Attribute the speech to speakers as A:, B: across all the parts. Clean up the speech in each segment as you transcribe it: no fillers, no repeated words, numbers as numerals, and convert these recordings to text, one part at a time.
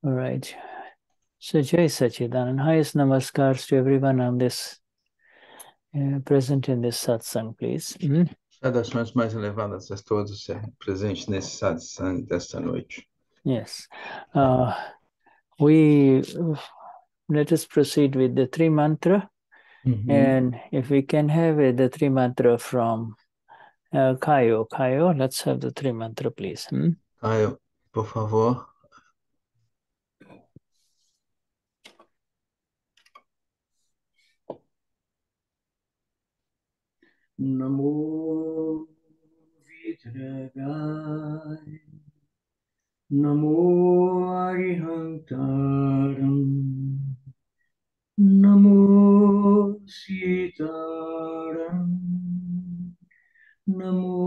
A: All right. So Jai Sachidanand. Highest namaskars to everyone on this present in this satsang, please.
B: Saudações mais elevadas a todos presentes nesse satsang desta noite.
A: Yes. Let us proceed with the Trimantra. And if we can have the Trimantra from Kayo. Kayo, let's have the Trimantra, please.
B: Caio, por favor.
C: Namo Vidragaya Namo Arihantaram Namo Sitaram Namo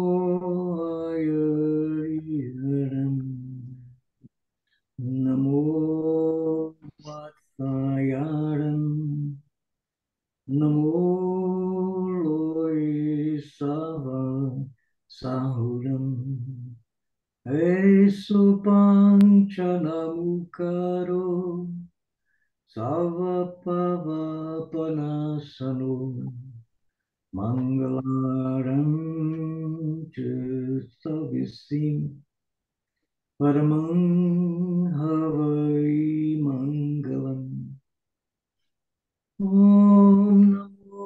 C: Ayariharam Namo Vatsayaram Namo Loi Sava Sahuram Esu Panchanamukaro Savapavapanasano Mangalaram Chisavisim Paramang Havai Mangalam Om Namo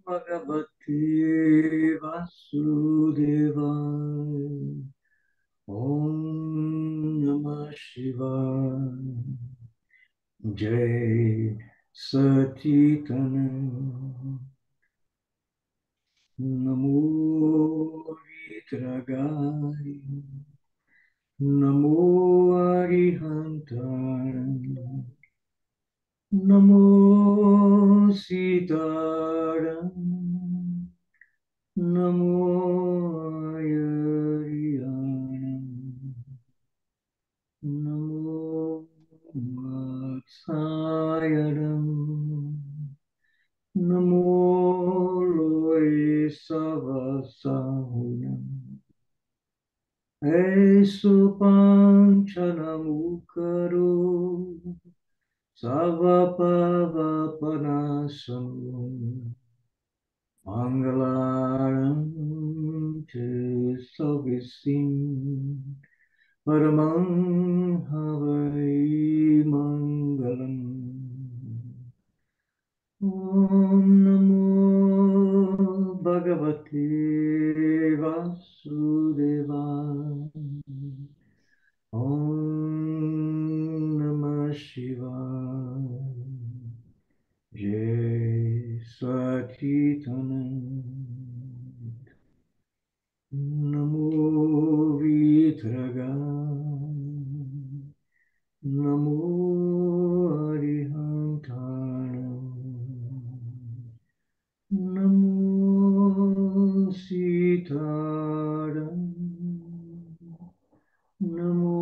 C: Bhagavate Vasudevaya Om Namah Shivaya Jai Satitanam Namo Vitragaya Namo Arihantaram Namo Sitaram Namo Ayariyanam Namo Vatsayaram Namo Loi Savasahunam Esu Panchanamukaro Savapavapanasam Mangalaram Chisavisim Paramang Havai Mangalam Om Namo Bhagavate Vasudevaya Om Namah Shivaya Jai Satitanand Namo Vitragaya Namo Arihantaram Namo Sitaram Namo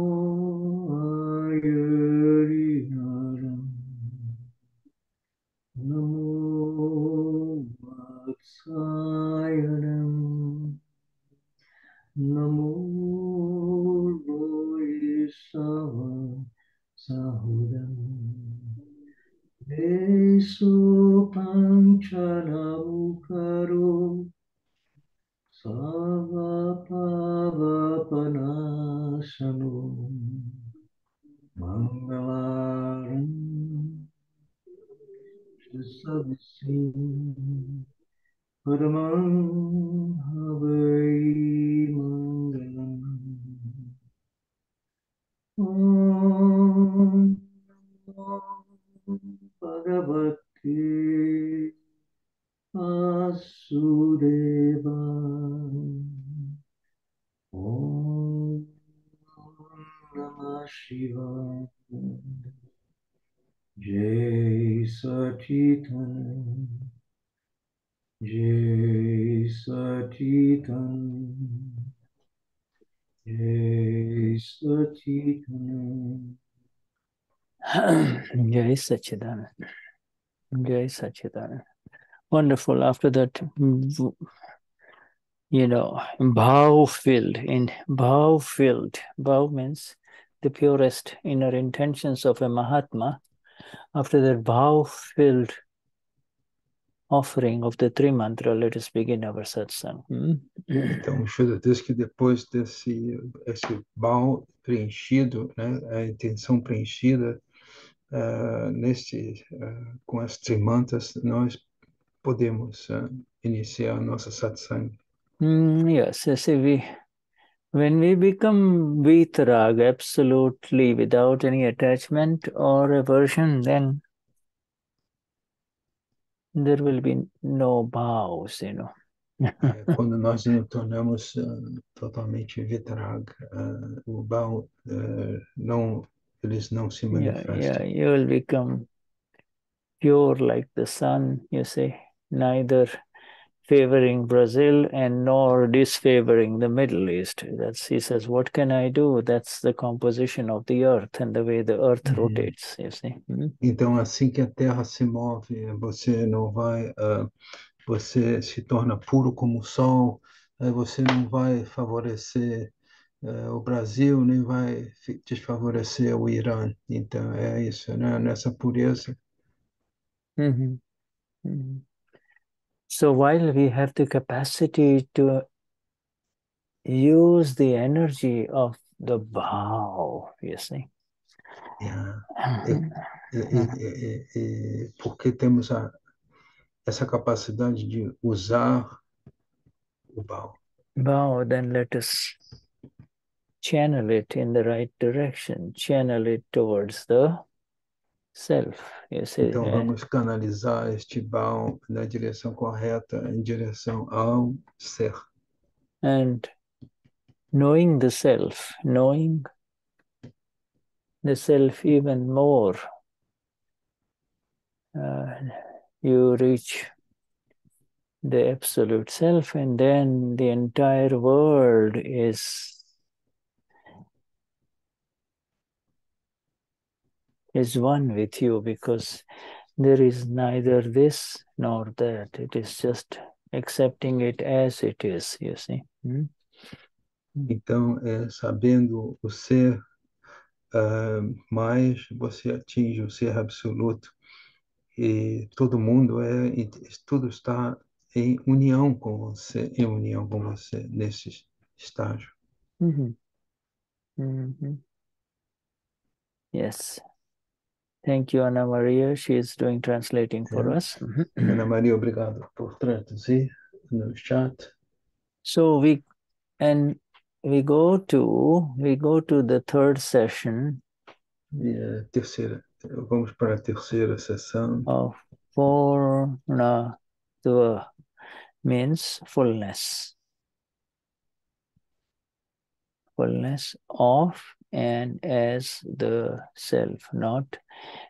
C: Ayariharam Namo Vatsayaram Namo Loi Sava Sahuram Esu Panchanamukaro Savapavapanasano Mangalaram Chisavisim Paramang Havai Mangalam Om Namo Bhagavate Vasudevaya Om Namah Shivaya Jai Satitanam Jai Satitanam Jai Satitanam
A: Jai Sachidanand. Jai Sachidanand. Wonderful. After that, Bhaav filled. Bhaav means the purest inner intentions of a Mahatma, after that Bhaav-filled offering of the Trimantra, let us begin our satsang.
B: Então, o Shuddha diz que depois esse Bhaav preenchido, né, a intenção preenchida, com as Trimantras, nós podemos iniciar a nossa satsang.
A: Yes, when we become vitarag, absolutely without any attachment or aversion, then there will be no bhavs,
B: Quando nós nos tornamos totalmente vitarag, o Bhaav eles não se manifestam.
A: Yeah, you will become pure like the sun, you see, neither favoring Brazil and nor disfavoring the Middle East. He says, what can I do? That's the composition of the earth and the way the earth rotates, you see.
B: Então, assim que a Terra se move, você não vai, você se torna puro como o sol, você não vai favorecer o Brasil, nem vai desfavorecer o Irã. Então, é isso, né? Nessa pureza.
A: So while we have the capacity to use the energy of the Bhaav, you see.
B: Porque temos essa capacidade de usar o Bhaav.
A: Bhaav, then let us channel it in the right direction, channel it towards the self. You see,
B: então vamos canalizar este Bhaav na direção correta, em direção ao ser.
A: And knowing the self even more, you reach the absolute self, and then the entire world is one with you, because there is neither this nor that. It is just accepting it as it is, you see.
B: Então, sabendo o ser, mais você atinge o ser absoluto. E todo mundo tudo está em união com você, nesse estágio.
A: Yes. Thank you, Ana Maria. She is doing translating for us.
B: Ana Maria, obrigado por traduzir no chat.
A: So we go to the third session.
B: Vamos para a terceira sessão.
A: Of Purnatva means fullness. Fullness of and as the self, not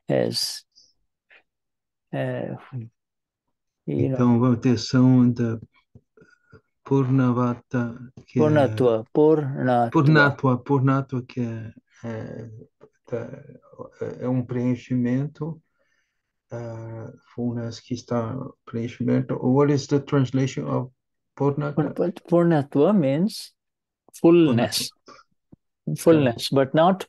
A: as
B: então, vamos ter sessão da Purnavata, que Purnatva, que é um preenchimento, fullness que está preenchimento. What is the translation of Purnatva?
A: Purnatva means fullness. Fullness, but not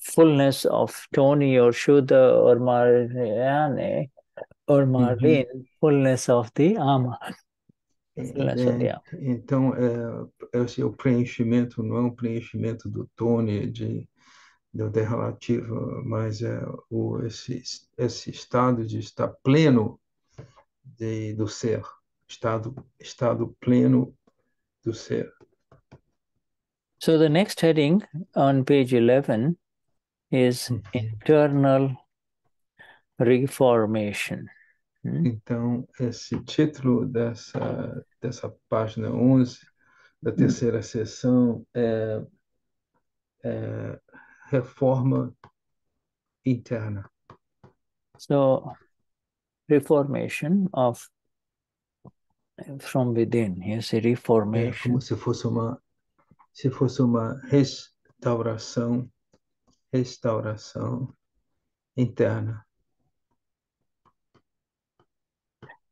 A: fullness of Tony or Shuddha or Marianne or Marlene, fullness of the Ama.
B: Então, o preenchimento não é um preenchimento do Tony, do relativo, mas esse estado de estar pleno do ser, estado pleno do ser.
A: So the next heading on page 11 is internal reformation.
B: Então, esse título dessa página 11, da terceira sessão, é reforma interna.
A: So, reformation from within, you see, reformation.
B: É como se fosse uma restauração interna.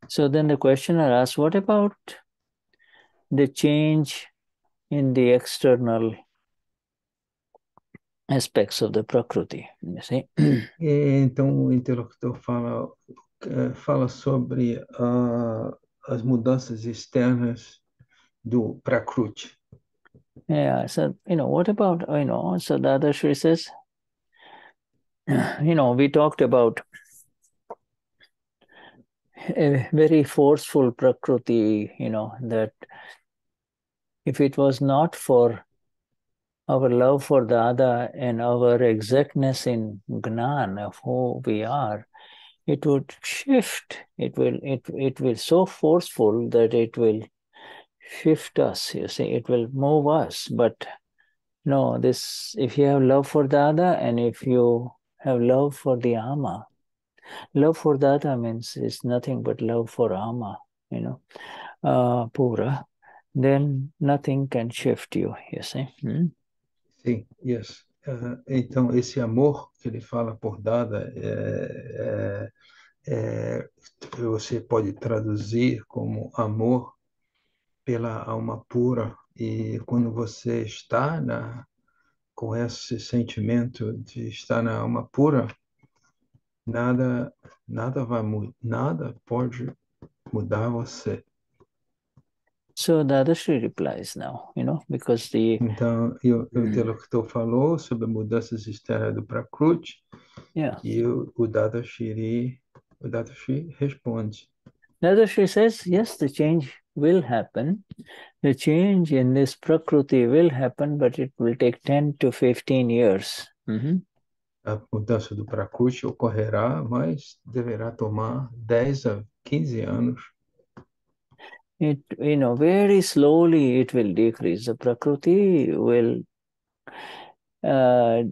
A: So then the questioner asks, what about the change in the external aspects of the Prakriti, you see.
B: E então o interlocutor fala sobre as mudanças externas do Prakriti.
A: Yeah, so, what about, so Dadashri says, we talked about a very forceful Prakriti, that if it was not for our love for Dada and our exactness in Gnan of who we are, it would shift. It will so forceful that it will shift us, you see, it will move us. But no, if you have love for Dada and if you have love for the Ama, love for Dada means it's nothing but love for Ama, Pura, then nothing can shift you, you see.
B: Sim, yes. Então, esse amor que ele fala por Dada, você pode traduzir como amor pela alma pura. E quando você está com esse sentimento de estar na alma pura, nada pode mudar você.
A: So Dadashri replies now, because
B: Então, o interlocutor falou sobre mudanças externas do Prakriti,
A: yeah.
B: e o Dadashri responde.
A: Dadashri says, yes, the change will happen. The change in this Prakriti will happen, but it will take 10 to 15 years.
B: A mudança do Prakriti ocorrerá, mas deverá tomar 10 a 15 anos.
A: It, very slowly it will decrease. The Prakriti will, the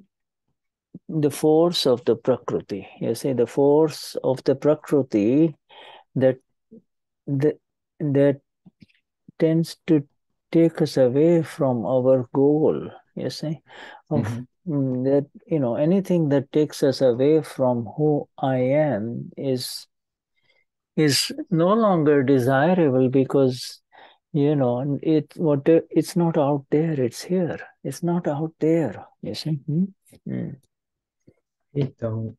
A: force of the Prakriti, you see, the force of the Prakriti that tends to take us away from our goal, you see, of that, anything that takes us away from who I am is no longer desirable because, it's not out there, it's here. It's not out there, you see.
B: Então,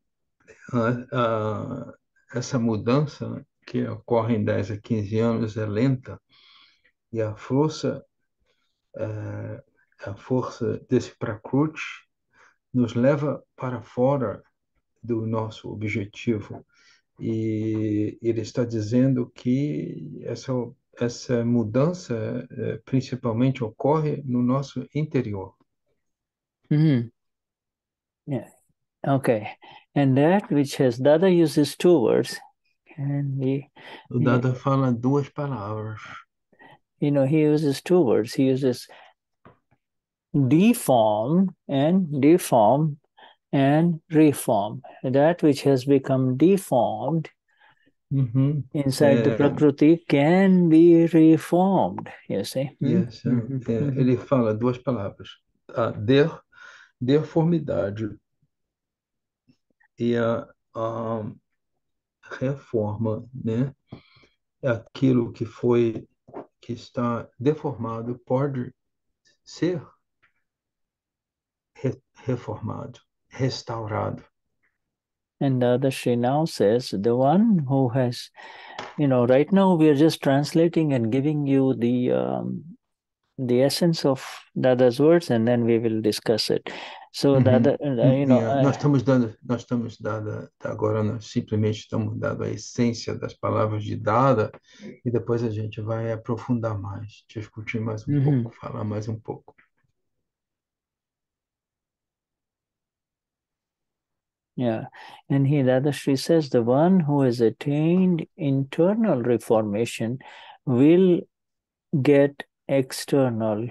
B: essa mudança que ocorre em 10 a 15 anos é lenta, e a força desse Prakriti nos leva para fora do nosso objetivo. E ele está dizendo que essa mudança principalmente ocorre no nosso interior.
A: Yeah. Okay. And that which has, Dada uses two words.
B: O Dada fala duas palavras.
A: He uses two words. He uses deform and reform. That which has become deformed inside the Prakriti can be reformed, you see.
B: Yes. Ele fala duas palavras. A deformidade e a reforma, né? Aquilo que está deformado pode ser reformado, restaurado.
A: And the other Sri now says, the one who has, right now we are just translating and giving you the essence of Dada's words, and then we will discuss it. So Dada,
B: nós estamos dando agora, nós simplesmente estamos dando a essência das palavras de Dada, e depois a gente vai aprofundar mais, discutir mais pouco, falar mais pouco.
A: Yeah, and here Dadashri says, the one who has attained internal reformation will get external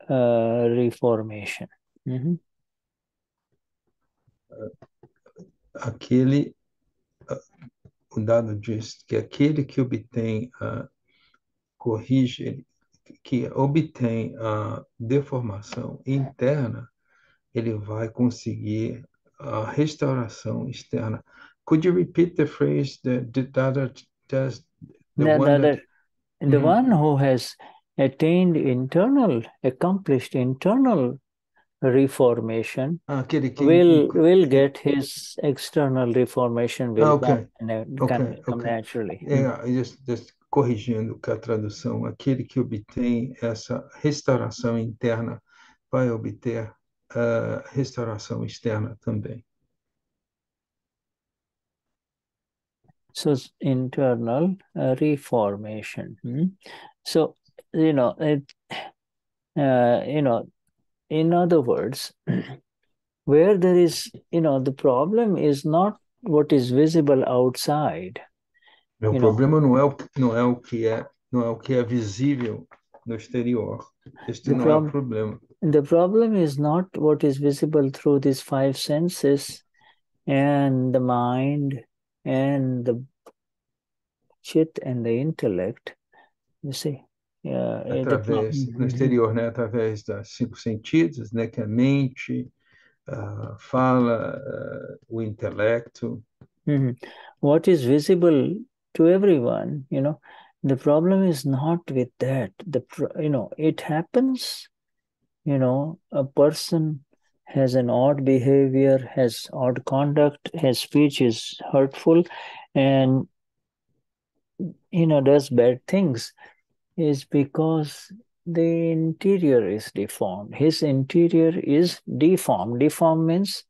A: reformation.
B: O Dado diz que aquele que obtém, que obtém a deformação interna, ele vai conseguir a restauração externa. Could you repeat the phrase that Dada does?
A: The one who has accomplished internal reformation
B: Aquele que
A: will get his external reformation will
B: ok,
A: come naturally.
B: corrigindo que a tradução, aquele que obtém essa restauração interna vai obter restauração externa também.
A: So internal reformation. So in other words, where there is, the problem is not what is visible outside.
B: O problema não é o que é visível no exterior. Este não é o problema.
A: The problem is not what is visible through these five senses and the mind and the chit and the intellect. You see,
B: no exterior, né? Através dos cinco sentidos, né? Que é a mente, a fala, o intelecto.
A: What is visible to everyone, the problem is not with that. It happens, a person has an odd behavior, has odd conduct, his speech is hurtful, and, does bad things, is because the interior is deformed. His interior is deformed. Deformed means,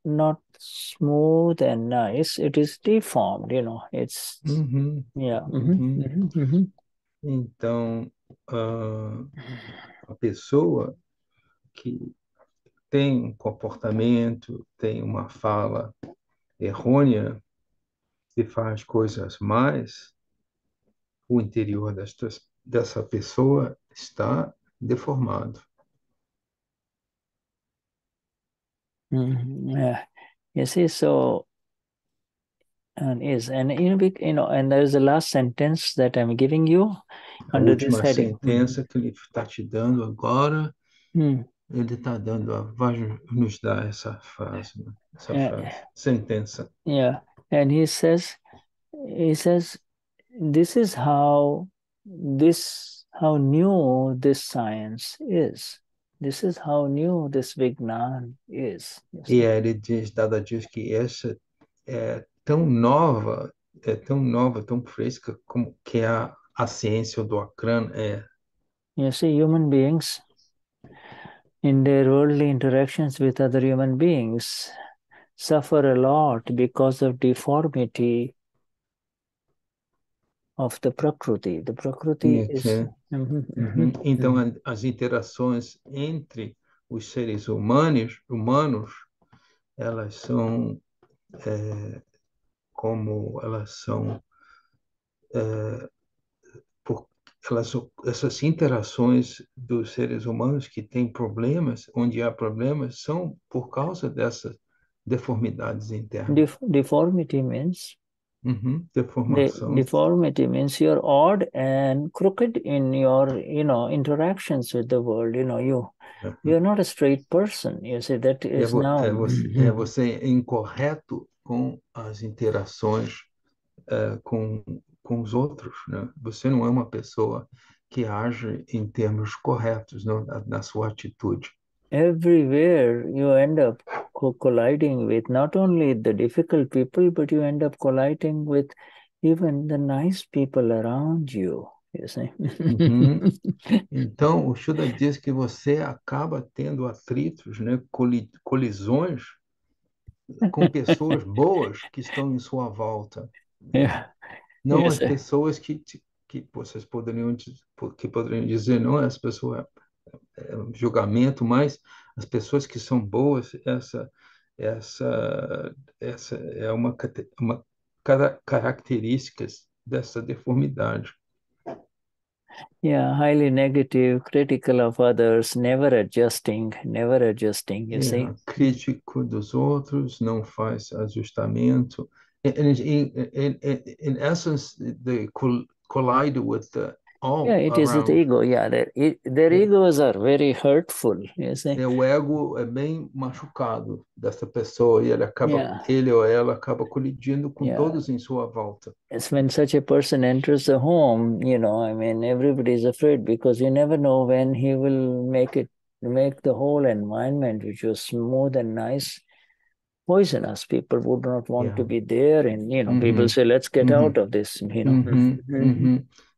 A: not smooth and nice. It is deformed, It's yeah.
B: Então, a pessoa que tem um comportamento, tem uma fala errônea e faz coisas más, o interior dessa pessoa está deformado.
A: Yeah. You see, so and there's the last sentence that I'm giving you
B: A
A: under this
B: última
A: heading.
B: sentença que ele está te dando agora, ele está dando, vai nos dar essa frase, sentença.
A: Yeah, and he says, this is how new this science is. This is how new this Vignan is.
B: E ele diz, Dada diz que essa é tão nova, tão fresca como que a ciência do Akram é.
A: You see, human beings, in their worldly interactions with other human beings, suffer a lot because of deformity of the Prakriti. The Prakriti is...
B: Então, as interações entre os seres humanos, elas são como elas são essas interações dos seres humanos que têm problemas, onde há problemas, são por causa dessas deformidades internas.
A: Deformity means
B: deformação.
A: Deformity means you're odd and crooked in your, interactions with the world. You're not a straight person. You see, that is now...
B: Você é incorreto com as interações com os outros, né? Você não é uma pessoa que age em termos corretos, não, na sua atitude.
A: Everywhere you end up colliding with not only the difficult people, but you end up colliding with even the nice people around you. You see?
B: Então, o Shuddha diz que você acaba tendo atritos, né, colisões com pessoas boas que estão em sua volta.
A: Yeah.
B: Não as pessoas que vocês poderiam dizer, não, as pessoas julgamento, mas as pessoas que são boas, essa é uma característica dessa deformidade.
A: Yeah, highly negative, critical of others, never adjusting, you see.
B: Crítico dos outros, não faz ajustamento. In essence, they collide with all
A: Yeah, it is the ego. Yeah, their egos are very hurtful, you see.
B: O ego é bem machucado dessa pessoa e ele ou ela acaba colidindo com todos em sua volta.
A: It's when such a person enters the home, everybody is afraid because you never know when he will make it make the whole environment, which was smooth and nice, poisonous. People would not want to be there, and people say, let's get out of this.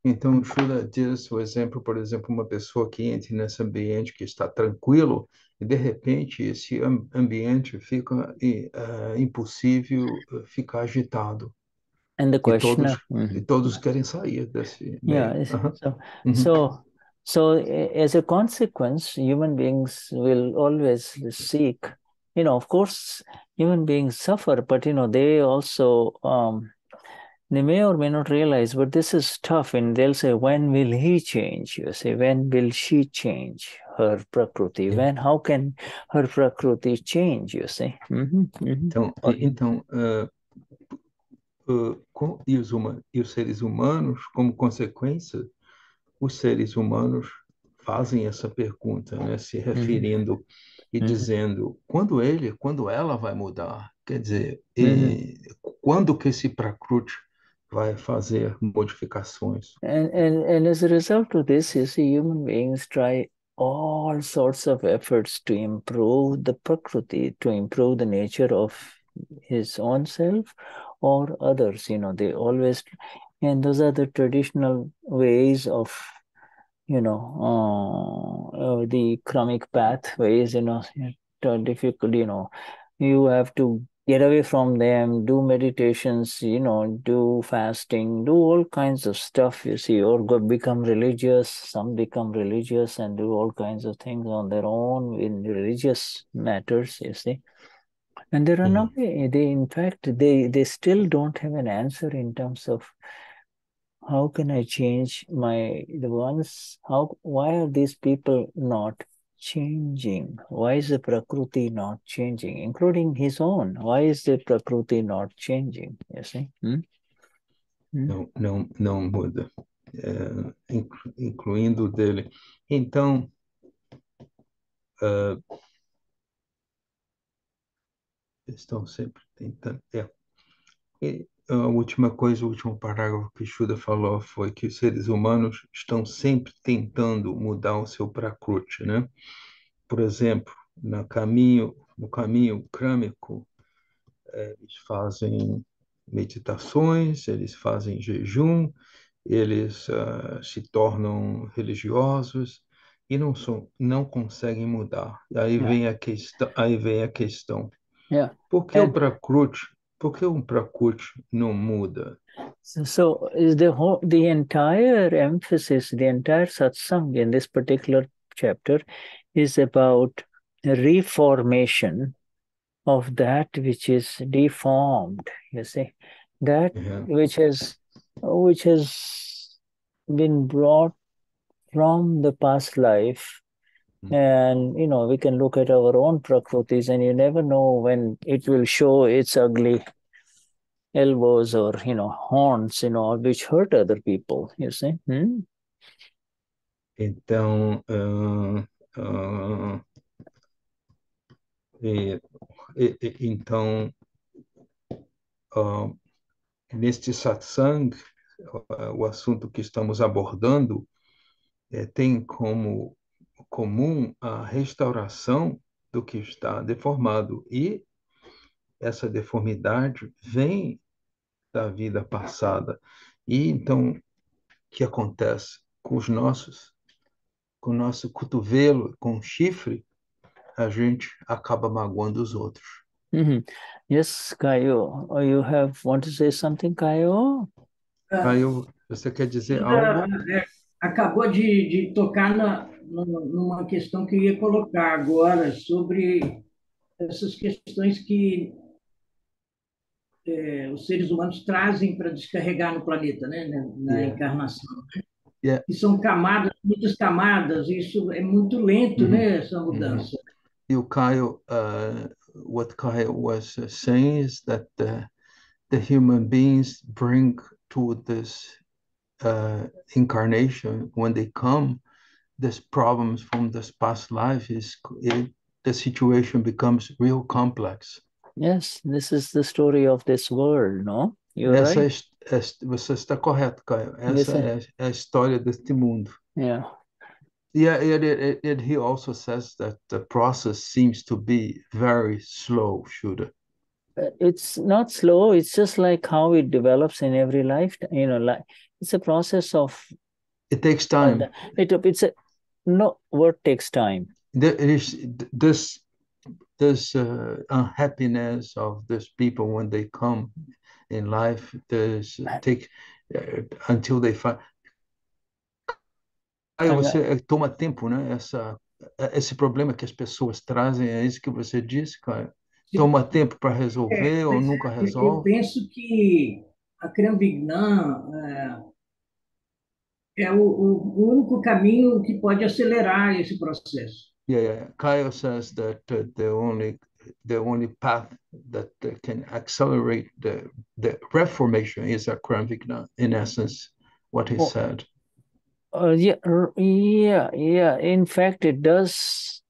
B: Então, o Shuddha diz o exemplo, por exemplo, uma pessoa que entra nesse ambiente que está tranquilo e, de repente, esse ambiente fica impossível, fica agitado.
A: And the
B: E
A: question,
B: todos querem sair desse meio.
A: So as a consequence, human beings will always seek, of course, human beings suffer, but, they also, they may or may not realize, but this is tough. And they'll say, when will he change? You say, when will she change her prakriti? How can her prakriti change? You say.
B: E os seres humanos, como consequência, os seres humanos fazem essa pergunta, né, se referindo e dizendo quando ela vai mudar, quer dizer, quando que esse Prakriti vai fazer modificações.
A: And as a result of this, you see, human beings try all sorts of efforts to improve the Prakriti, to improve the nature of his own self or others. They always, and those are the traditional ways of, the karmic pathways, difficult, you have to get away from them, do meditations, do fasting, do all kinds of stuff, you see, or become religious. Some become religious and do all kinds of things on their own in religious matters, you see. And there are no, in fact, they still don't have an answer in terms of how can I change why are these people not changing? Why is the Prakriti not changing, including his own? Why is the Prakriti not changing? You see?
B: Não muda, incluindo dele. Então, estão sempre tentando. E a última coisa, o último parágrafo que Shuddha falou foi que os seres humanos estão sempre tentando mudar o seu Prakriti, né? Por exemplo, no caminho crâmico, eles fazem meditações, eles fazem jejum, eles se tornam religiosos e não conseguem mudar. E aí vem a questão. Por que o Prakriti não muda?
A: So is the entire emphasis, the entire satsang in this particular chapter is about reformation of that which is deformed, you see, that which has been brought from the past life. And we can look at our own prakrutis, and you never know when it will show its ugly elbows or horns, which hurt other people, you see.
B: Então, neste satsang, o assunto que estamos abordando tem como comum a restauração do que está deformado. E essa deformidade vem da vida passada. E então, o que acontece com o nosso cotovelo, com o chifre, a gente acaba magoando os outros.
A: Yes, Caio, you want to say something, Caio?
B: Caio, você quer dizer algo?
C: Acabou de tocar numa questão que eu ia colocar agora sobre essas questões que os seres humanos trazem para descarregar no planeta, né, na encarnação. Que são camadas, muitas camadas, isso é muito lento, né, essa mudança.
B: E o Caio, what Caio was saying is that the human beings bring to this incarnation, when they come, these problems from this past life, the situation becomes real complex.
A: Yes, this is the story of this world, no? You're right.
B: Você está correto, Caio. Essa é a história deste mundo.
A: Yeah.
B: Yeah, he also says that the process seems to be very slow, Shuddha.
A: It's not slow. It's just like how it develops in every life. Like it's a process of.
B: It takes time.
A: It's a no. What takes time?
B: There is this unhappiness of these people when they come in life. There's take until they find. Aí você toma tempo, né? Esse problema que as pessoas trazem, é isso que você disse, cara. Toma tempo para resolver ou nunca
C: Eu
B: resolve?
C: penso que Akram Vignan é o único caminho que pode acelerar esse processo.
B: Yeah. Kyle says that the only path that can accelerate the Reformation is Akram Vignan, in essence, what he said.
A: Yeah. In fact, it does.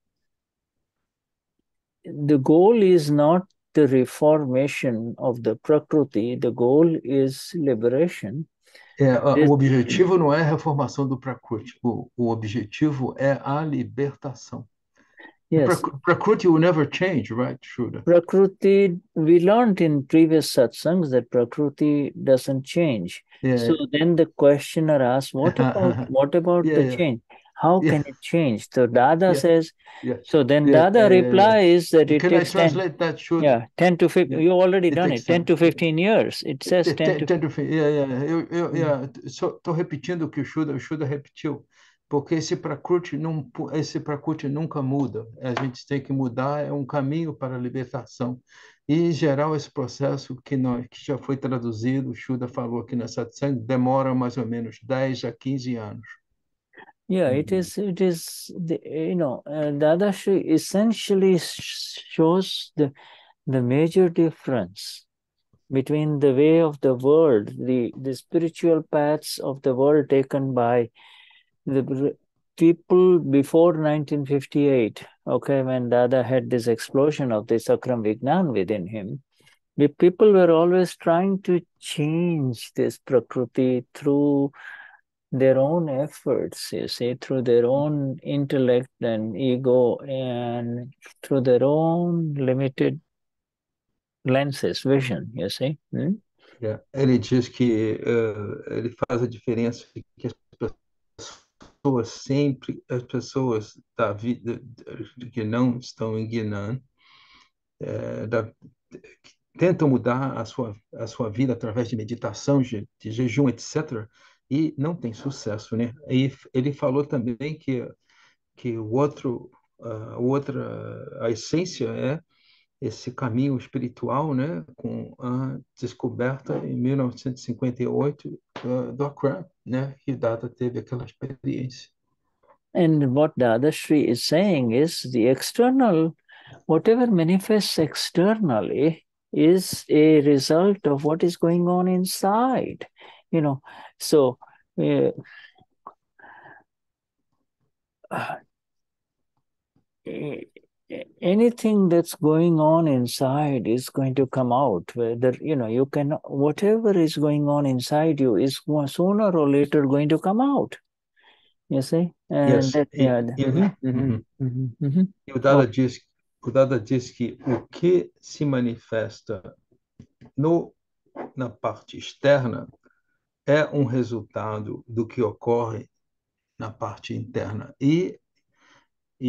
A: The goal is not the reformation of the Prakriti. The goal is liberation.
B: O objetivo não é a reformação do Prakriti. O objetivo é a libertação.
A: Yes.
B: Prakriti will never change, right, Shuddha?
A: Prakriti, we learned in previous satsangs that Prakriti doesn't change.
B: Yeah.
A: So then the questioner asks, what about the change? How can it change? So Dada says, so then Dada replies that it takes 10.
B: Translate that, Shuddha?
A: 10 to 15. You already done it. 10 to 15 years. It says 10 to
B: 15. Estou repetindo o que o Shuddha repetiu. Porque esse Prakriti nunca muda. A gente tem que mudar, é um caminho para a libertação. E, em geral, esse processo que já foi traduzido, o Shuddha falou aqui na satsang, demora mais ou menos 10 a 15 anos.
A: Yeah, it is, Dadashri essentially shows the major difference between the way of the world, the spiritual paths of the world taken by the people before 1958, okay, when Dada had this explosion of this Akram Vignan within him, the people were always trying to change this Prakriti through their own efforts, you see, through their own intellect and ego and through their own limited lenses, vision, you see.
B: Ele diz que ele faz a diferença que as pessoas da vida que não estão em Gnan tentam mudar a sua vida através de meditação, de jejum, etc., e não tem sucesso, né? E ele falou também que a essência é esse caminho espiritual, né, com a descoberta em 1958 do Akram, né, que Dada teve aquela experiência.
A: And what Dadashri is saying is the external, whatever manifests externally is a result of what is going on inside, so anything that's going on inside is going to come out, whether you can, whatever is going on inside you is sooner or later going to come out, you see. And
B: yes. E o Dada diz que o que se manifesta na parte externa é um resultado do que ocorre na parte interna, e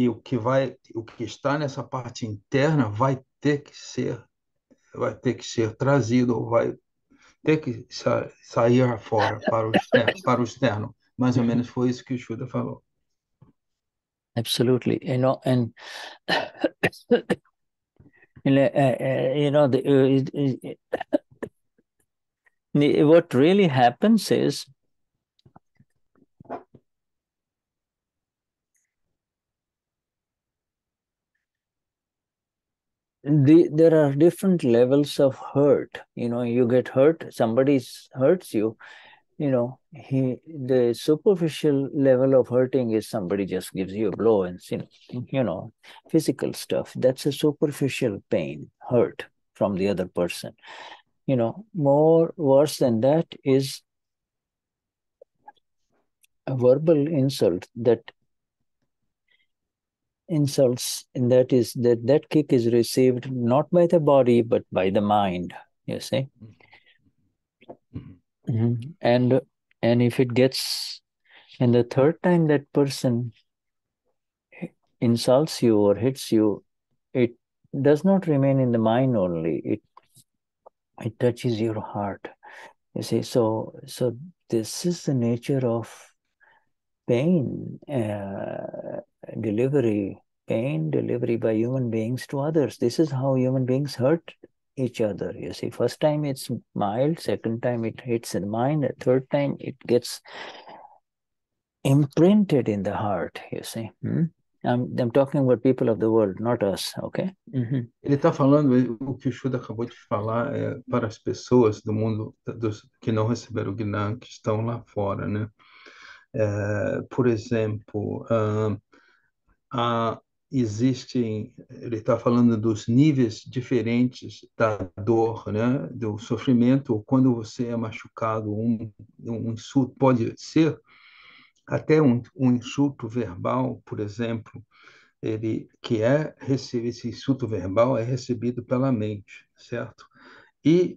B: o que está nessa parte interna vai ter que ser trazido, ou vai ter que sair fora para o externo. Mais ou menos foi isso que o Shuddha falou.
A: Absolutely, and what really happens is there are different levels of hurt. You get hurt, somebody hurts you, the superficial level of hurting is somebody just gives you a blow and physical stuff. That's a superficial pain, hurt from the other person. More worse than that is a verbal insult that insults, and that kick is received not by the body but by the mind, you see. And if it gets, and the third time that person insults you or hits you, it does not remain in the mind only, it touches your heart, you see. So this is the nature of pain delivery by human beings to others. This is how human beings hurt each other, you see. First time it's mild, second time it hits the mind, the third time it gets imprinted in the heart, you see. I'm talking about people of the world, not us, okay?
B: Ele está falando, o que o Shuddha acabou de falar, para as pessoas do mundo que não receberam o Gnana, que estão lá fora, né? Por exemplo, ele está falando dos níveis diferentes da dor, né? Do sofrimento. Quando você é machucado, um insulto pode ser até um insulto verbal, por exemplo, esse insulto verbal é recebido pela mente, certo? E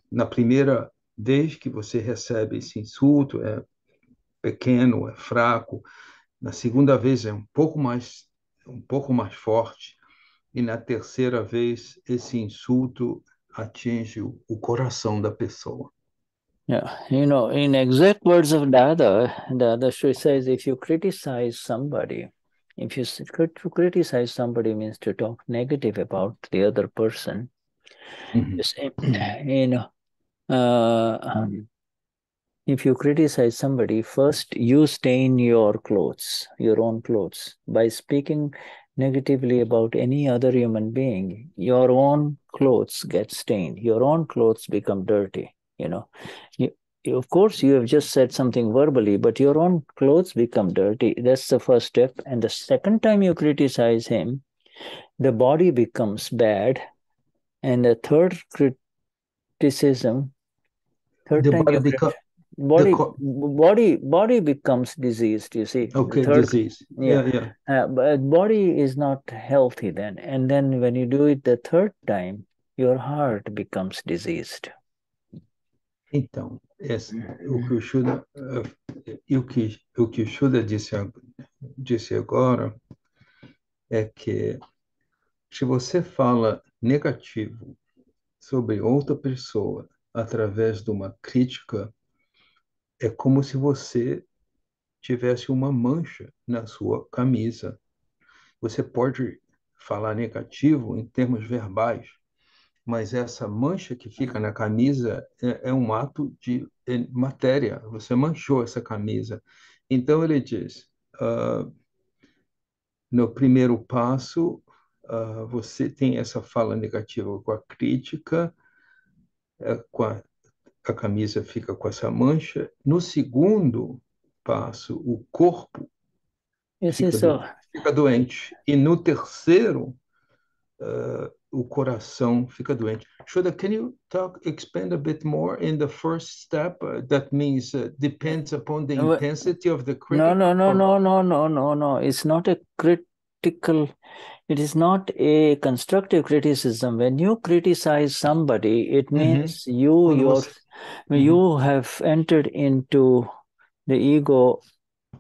B: na primeira vez que você recebe esse insulto, é pequeno, é fraco. Na segunda vez é um pouco mais forte. E na terceira vez esse insulto atinge o coração da pessoa.
A: Yeah, in exact words of Dadashri says, if you criticize somebody, to criticize somebody means to talk negative about the other person. You say, if you criticize somebody, first you stain your own clothes. By speaking negatively about any other human being, your own clothes get stained. Your own clothes become dirty, of course, you have just said something verbally, but your own clothes become dirty. That's the first step. And the second time you criticize him, the body becomes bad. And the third criticism, body becomes diseased, you see.
B: Okay, disease. Yeah.
A: But body is not healthy then. And then when you do it the third time, your heart becomes diseased.
B: Então, o que o Shuddha, o que o Shuddha disse agora é que se você fala negativo sobre outra pessoa através de uma crítica, é como se você tivesse uma mancha na sua camisa. Você pode falar negativo em termos verbais, mas essa mancha que fica na camisa é um ato de matéria. Você manchou essa camisa. Então, ele diz, no primeiro passo, você tem essa fala negativa com a crítica, a camisa fica com essa mancha. No segundo passo, o corpo fica doente. E no terceiro, o coração fica doente. Shuddha, can you expand a bit more in the first step? That means depends upon the intensity of the critic.
A: No. It's not a critical. It is not a constructive criticism. When you criticize somebody, it means you have entered into the ego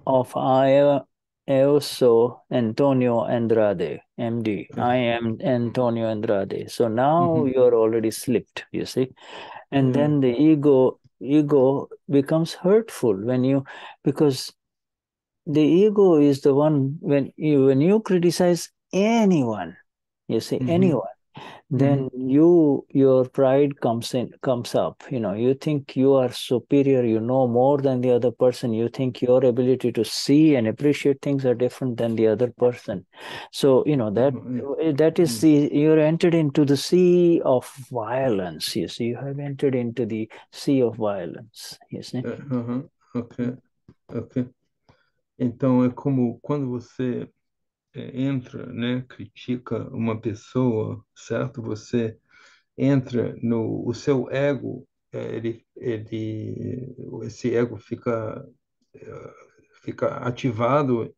A: of I also Antonio Andrade, MD. I am Antonio Andrade. So now you're already slipped, you see. And then the ego becomes hurtful because the ego is the one, when you criticize anyone, you see, anyone, then your pride comes up. You think you are superior, you know more than the other person. You think your ability to see and appreciate things are different than the other person. So that is you're entered into the sea of violence. You see, you have entered into the sea of violence. You see.
B: Okay. Então é como quando você entra, né, critica uma pessoa, certo? Você entra o seu ego, esse ego fica ativado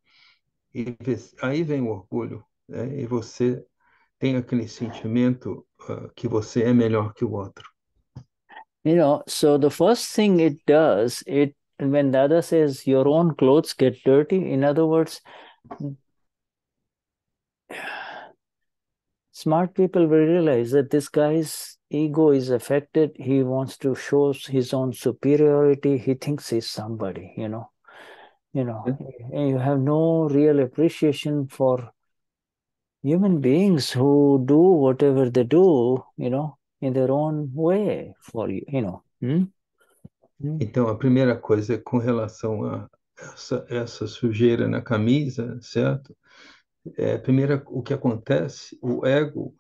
B: aí vem o orgulho, né? E você tem aquele sentimento que você é melhor que o outro.
A: So the first thing it does, when Dada says your own clothes get dirty, in other words, smart people will realize that this guy's ego is affected. He wants to show his own superiority. He thinks he's somebody, and you have no real appreciation for human beings who do whatever they do, in their own way for you.
B: Então, a primeira coisa é com relação a essa sujeira na camisa, certo? Primeiro, o que acontece, o ego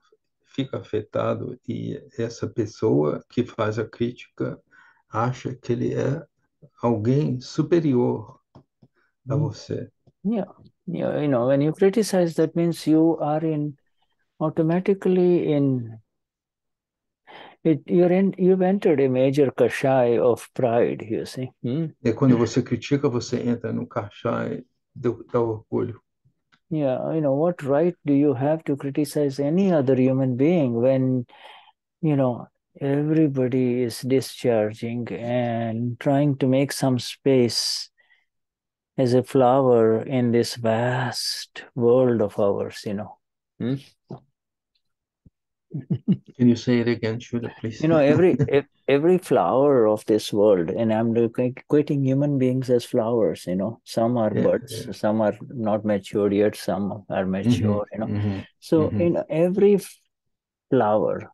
B: fica afetado e essa pessoa que faz a crítica acha que ele é alguém superior a você.
A: Yeah. When you criticize, that means you are automatically you've entered a major kashai of pride, you see.
B: E quando você critica, você entra no kashai do orgulho.
A: Yeah, what right do you have to criticize any other human being when, everybody is discharging and trying to make some space as a flower in this vast world of ours,
B: Can you say it again, Shuddha, please?
A: Every flower of this world, and I'm equating human beings as flowers, some are buds, some are not matured yet, some are mature, So in every flower,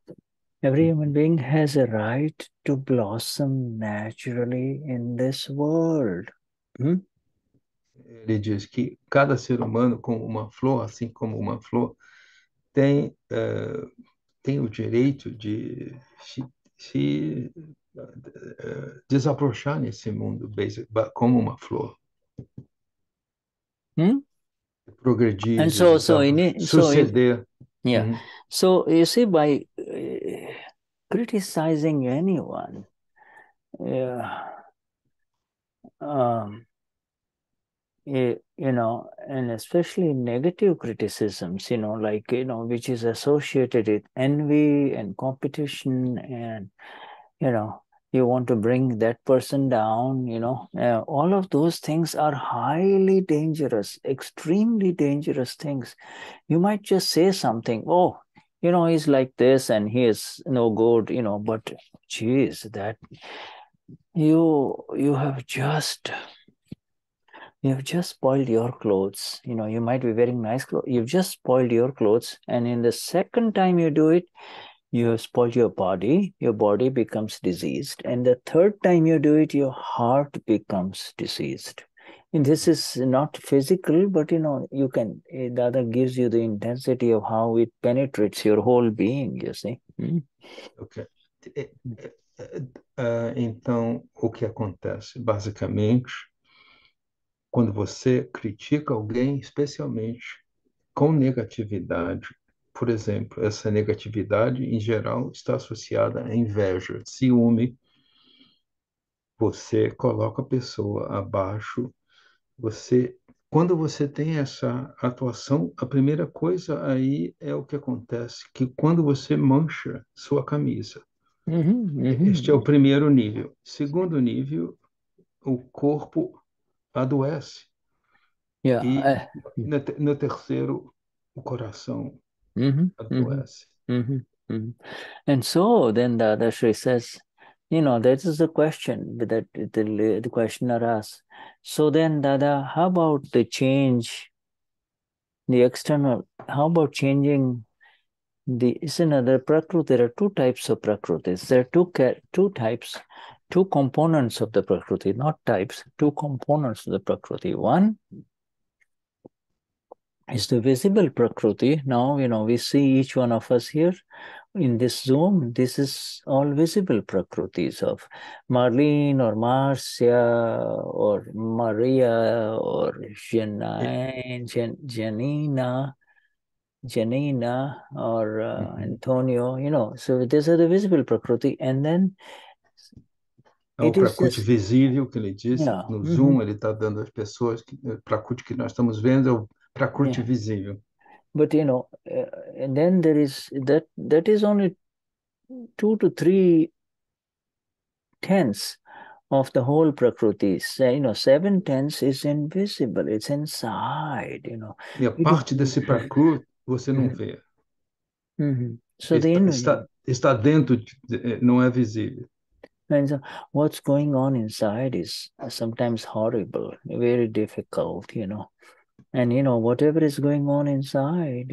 A: every human being has a right to blossom naturally in this world.
B: Ele diz que cada ser humano, como uma flor, assim como uma flor, tem o direito de se desabrochar nesse mundo, como uma flor. Progredir,
A: And
B: suceder.
A: So you see, by criticizing anyone, and especially negative criticisms, which is associated with envy and competition, and you want to bring that person down, all of those things are highly dangerous, extremely dangerous things. You might just say something, oh, he's like this and he is no good, but geez, that you have just spoiled your clothes. You might be wearing nice clothes. You've just spoiled your clothes. And in the second time you do it, you have spoiled your body. Your body becomes diseased. And the third time you do it, your heart becomes diseased. And this is not physical, but you can, the other gives you the intensity of how it penetrates your whole being, you see.
B: Ok. Então, o que acontece? Basicamente, quando você critica alguém, especialmente com negatividade, por exemplo, essa negatividade, em geral, está associada à inveja, ciúme. Você coloca a pessoa abaixo. Quando você tem essa atuação, a primeira coisa aí é o que acontece, que quando você mancha sua camisa. Este é o primeiro nível. Segundo nível, o corpo adoece.
A: Yeah.
B: No terceiro, o coração adoece.
A: And so then the Dadashri says, that is the question that the questioner asks. So then, Dada, how about the change, the external, how about changing the Prakriti? There are two types of Prakritis. There are two types, two components of the Prakriti, not types, two components of the Prakriti. One is the visible Prakriti. Now, we see each one of us here in this Zoom. This is all visible Prakritis of Marlene or Marcia or Maria or Janina or Antonio, so these are the visible Prakriti. And then
B: o Prakriti visível, que ele disse, no Zoom,
A: Mm-hmm.
B: ele está dando às pessoas, o Prakriti que nós estamos vendo é o Prakriti visível.
A: But and then there is that is only 2 to 3 tenths of the whole Prakriti. 7 tenths is invisible. It's inside.
B: E a parte desse Prakriti você não vê.
A: So
B: está dentro, não é visível.
A: And so what's going on inside is sometimes horrible, very difficult, And whatever is going on inside,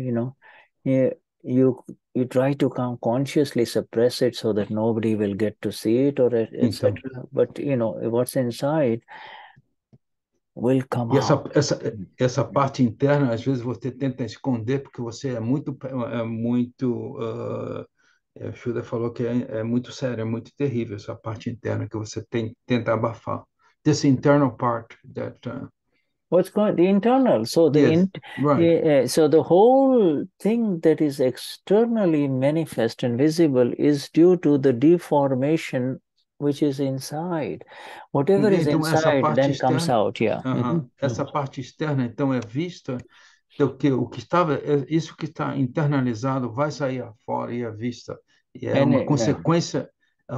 A: you try to consciously suppress it so that nobody will get to see it, or etc. But what's inside will come out.
B: Essa parte interna, às vezes você tenta esconder porque você é muito Shuddha falou que é muito sério, é muito terrível essa parte interna que você tenta abafar. This internal part that
A: what's going the internal, so so the whole thing that is externally manifest and visible is due to the deformation which is inside. Whatever is inside then externa, comes out.
B: Essa parte externa então é vista. Então, o que estava, isso que está internalizado vai sair fora e à vista. E é uma consequência,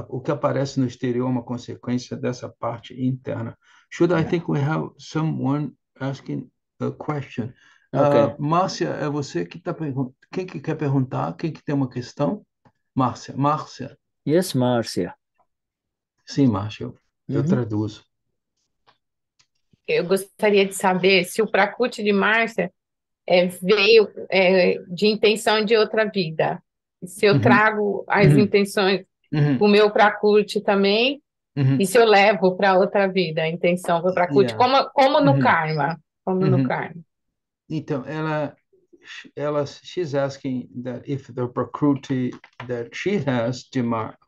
B: o que aparece no exterior é uma consequência dessa parte interna. I think we have someone asking a question.
A: Okay.
B: Márcia, é você que está perguntando. Quem que quer perguntar? Quem que tem uma questão? Márcia.
A: Yes, Márcia.
B: Sim, Márcia, eu traduzo.
D: Eu gostaria de saber se o Prakriti de Márcia veio de intenção de outra vida. Se eu trago as intenções o meu Prakriti também, e se eu levo para outra vida a intenção para o Prakriti, como no karma. Como no karma.
B: Então, she's asking that if the Prakriti that she has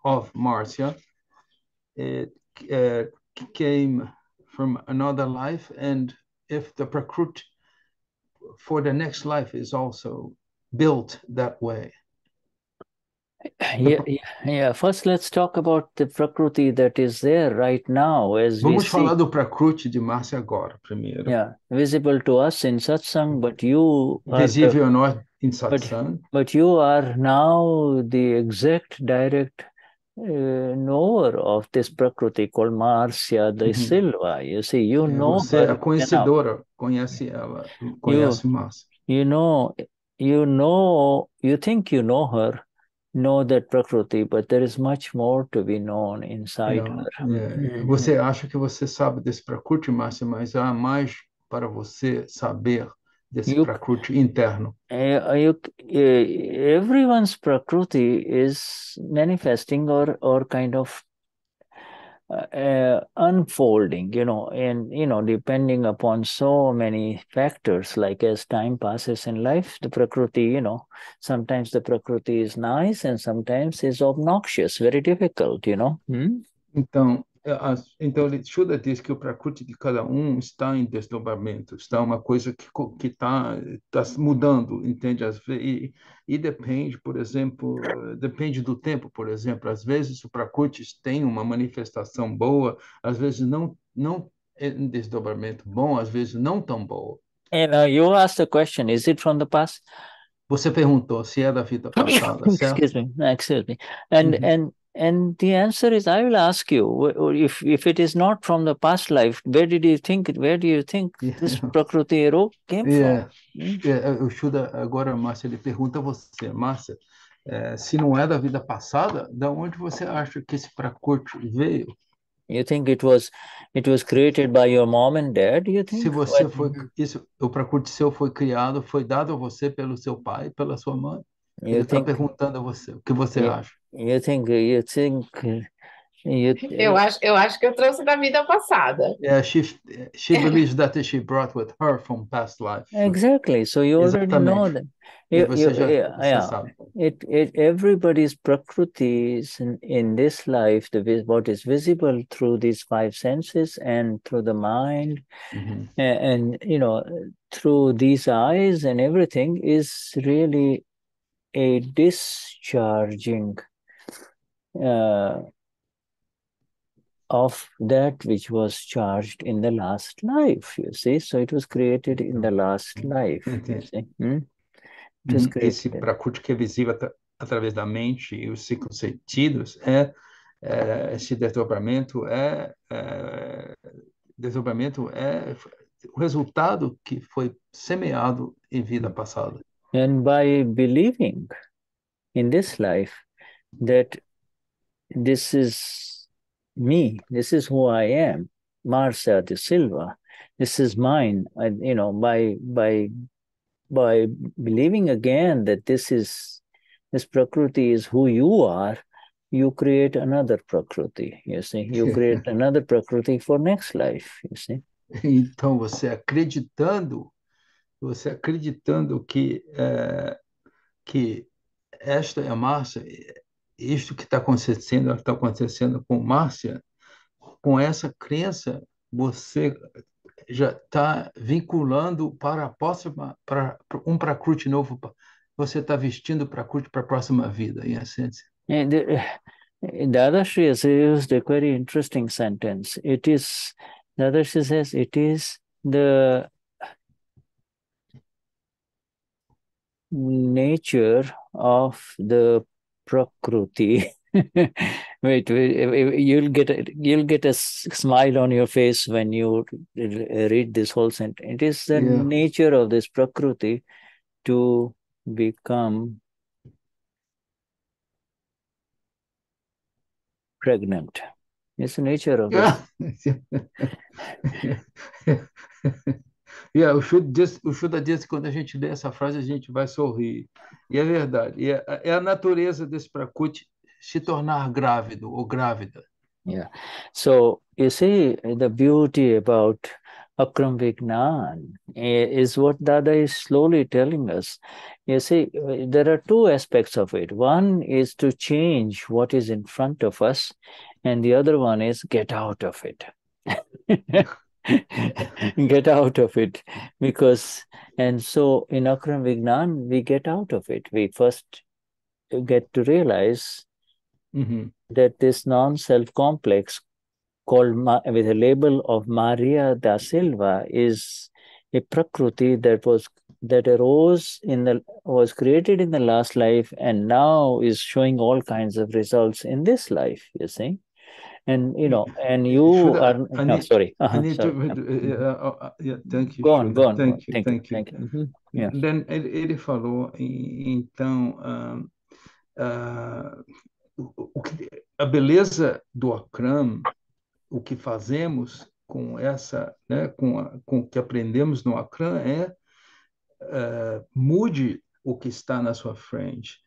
B: of Marcia, it came from another life, and if the Prakriti for the next life is also built that way.
A: First, let's talk about the Prakriti that is there right now.
B: Vamos falar do Prakriti de Márcia agora, primeiro.
A: Visible to us in satsang, but you
B: visível a nós em satsang.
A: But you are now the exact direct knower of this Prakriti called Márcia da Silva. You see, you know
B: você
A: her.
B: É a conhecedora, conhece ela, conhece Márcia.
A: You think you know her, know that Prakriti, but there is much more to be known inside her.
B: Você acha que você sabe desse Prakriti, Márcia, mas há mais para você saber desse Prakriti interno.
A: Everyone's Prakriti is manifesting or kind of unfolding, and depending upon so many factors, like as time passes in life, the Prakriti, sometimes the Prakriti is nice and sometimes is obnoxious, very difficult,
B: Então Shuddha diz que o Prakriti de cada está em desdobramento, está uma coisa que está mudando, entende? E depende, por exemplo, depende do tempo, por exemplo. Às vezes o Prakriti tem uma manifestação boa, às vezes não é um desdobramento bom, às vezes não tão boa.
A: And you asked the question, is it from the past?
B: Você perguntou se é da vida passada, certo?
A: Excuse me. And the answer is, I will ask you, if it is not from the past life, where do you think this Prakriti came from?
B: O Shuddha, agora, Márcia, ele pergunta a você, Márcia, se não é da vida passada, da onde você acha que esse Prakriti veio?
A: You think it was created by your mom and dad? You think?
B: Se você o Prakriti seu foi criado, foi dado a você pelo seu pai, pela sua mãe? Ele está perguntando a você o que você acha.
A: Eu
D: acho que eu trouxe da vida passada.
B: She believes that she brought with her from past life.
A: Exactly. So you already know that.
B: Você sabe.
A: Everybody's Prakriti is in this life, what is visible through these 5 senses and through the mind, and through these eyes and everything is really a discharging of that which was charged in the last life, you see. So it was created in the last life, you see. It was created.
B: Esse prakriti que é visível através da mente e os cinco sentidos esse desdobramento é o resultado que foi semeado em vida passada.
A: And by believing in this life that this is me, this is who I am, Marcia de Silva, this is mine, you know, by believing again that this Prakriti is who you are, you create another Prakriti, you see. You create another Prakriti for next life, you see.
B: Então, você acreditando que esta é a Márcia, isto que está acontecendo com Márcia, com essa crença, você já está vinculando para a próxima, para um Prakriti novo. Você está vestindo Prakriti para a próxima vida, em essência.
A: And Dadashri has used a very interesting sentence. It is, Dadashri says, it is the nature of the Prakriti. Wait, you'll get a smile on your face when you read this whole sentence. It is the nature of this Prakriti to become pregnant. It's the nature of it.
B: O Shuddha diz que quando a gente lê essa frase, a gente vai sorrir. E é verdade. E é a natureza desse Prakriti se tornar grávido ou grávida.
A: Yeah. So, you see, the beauty about Akram Vignan is what Dada is slowly telling us. You see, there are two aspects of it. One is to change what is in front of us, and the other one is get out of it. Get out of it. And so in Akram Vignan, we get out of it. We first get to realize that this non-self complex called with a label of Maria da Silva is a Prakriti that was created in the last life and now is showing all kinds of results in this life, you see. And and you are sorry.
B: Sorry. Thank you.
A: Go on.
B: Thank you.
A: Mm-hmm. Yeah.
B: Then ele falou, então, a beleza do Akram, o que fazemos com essa, né, com o que aprendemos no Akram mude o que está na sua frente.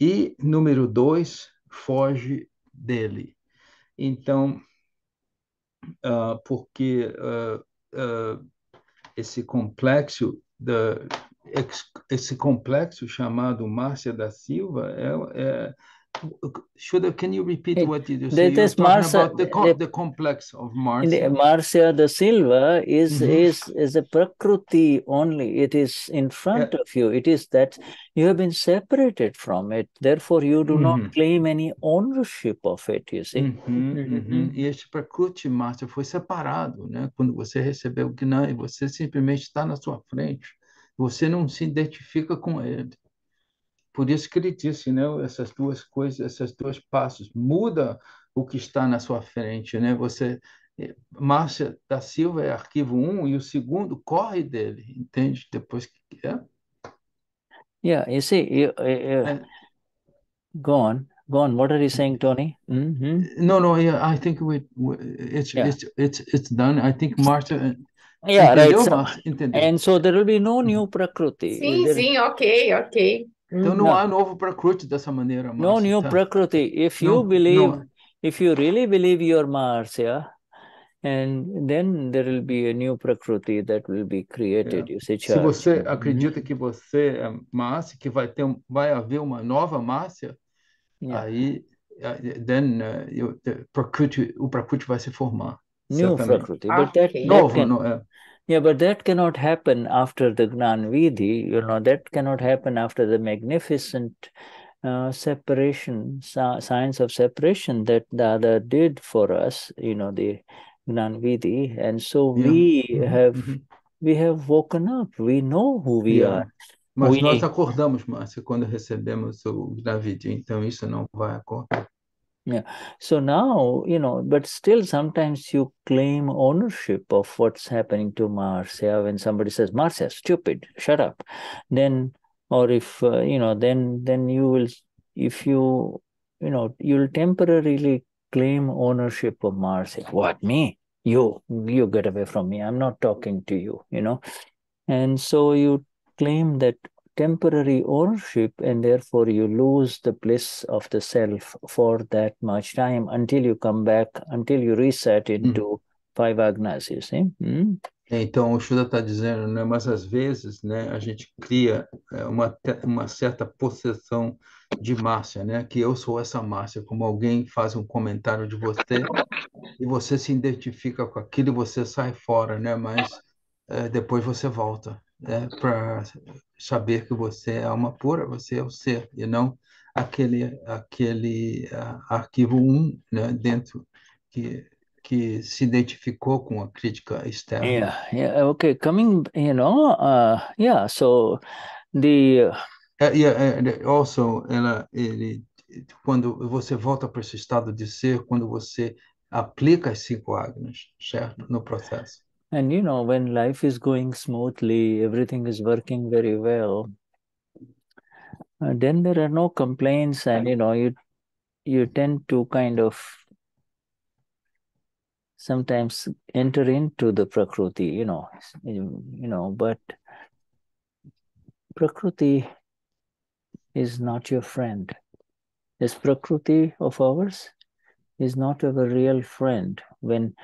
B: E, número 2, foge dele. Então, porque esse complexo chamado Márcia da Silva Shuddha, can you repeat what you just said? You're talking about the complex of Márcia.
A: Márcia da Silva is a Prakriti only. It is in front of you. It is that you have been separated from it. Therefore, you do not claim any ownership of it, you see.
B: E este Prakriti, Márcia, foi separado, né? Quando você recebeu o Gnani, você simplesmente está na sua frente. Você não se identifica com ele. Por isso que ele disse, né, essas duas coisas, esses dois passos, muda o que está na sua frente, né? Márcia da Silva é arquivo 1 e o segundo corre dele, entende? Depois que
A: Yeah, you see, go on. What are you saying, Tony?
B: No, I think it's done. I think Márcia
A: entendeu,
B: right. Entendeu.
A: And so there will be no new Prakriti.
D: Sim, ok.
B: Então não há novo Prakriti dessa maneira, Márcia.
A: No new Prakriti. If you really believe you're Márcia, and then there will be a new Prakriti that will be created. You see,
B: se você acredita que você é Márcia, que vai haver uma nova Márcia, aí then o Prakriti vai se formar.
A: New Prakriti, but but that cannot happen after the Gnan Vidhi. That cannot happen after the magnificent separation, science of separation that the other did for us, the Gnanvidhi, and so we have woken up. We know who we are.
B: Mas nós acordamos, Márcia, quando recebemos o Gnanvidhi, então isso não vai acordar.
A: Yeah. So now, but still sometimes you claim ownership of what's happening to Marcia. When somebody says, Marcia, stupid, shut up. Then, or if, then you will, if you'll temporarily claim ownership of Marcia. What, me? You get away from me. I'm not talking to you, And so you claim that temporary ownership, and therefore you lose the bliss of the self for that much time until you come back, until you reset into five agnas, you see.
B: Então, o Shuddha está dizendo, né, mas às vezes, né, a gente cria uma certa possessão de Márcia, né, que eu sou essa Márcia, como alguém faz um comentário de você e você se identifica com aquilo e você sai fora, né, mas depois você volta, né, para saber que você é alma pura, você é o ser, e não aquele arquivo né, dentro que se identificou com a crítica externa.
A: Yeah, okay. Coming, so the...
B: Also, quando você volta para esse estado de ser, quando você aplica as 5 agnas, certo? No processo.
A: And when life is going smoothly, everything is working very well, then there are no complaints, and you tend to kind of sometimes enter into the Prakriti, but Prakriti is not your friend. This Prakriti of ours is not our real friend. When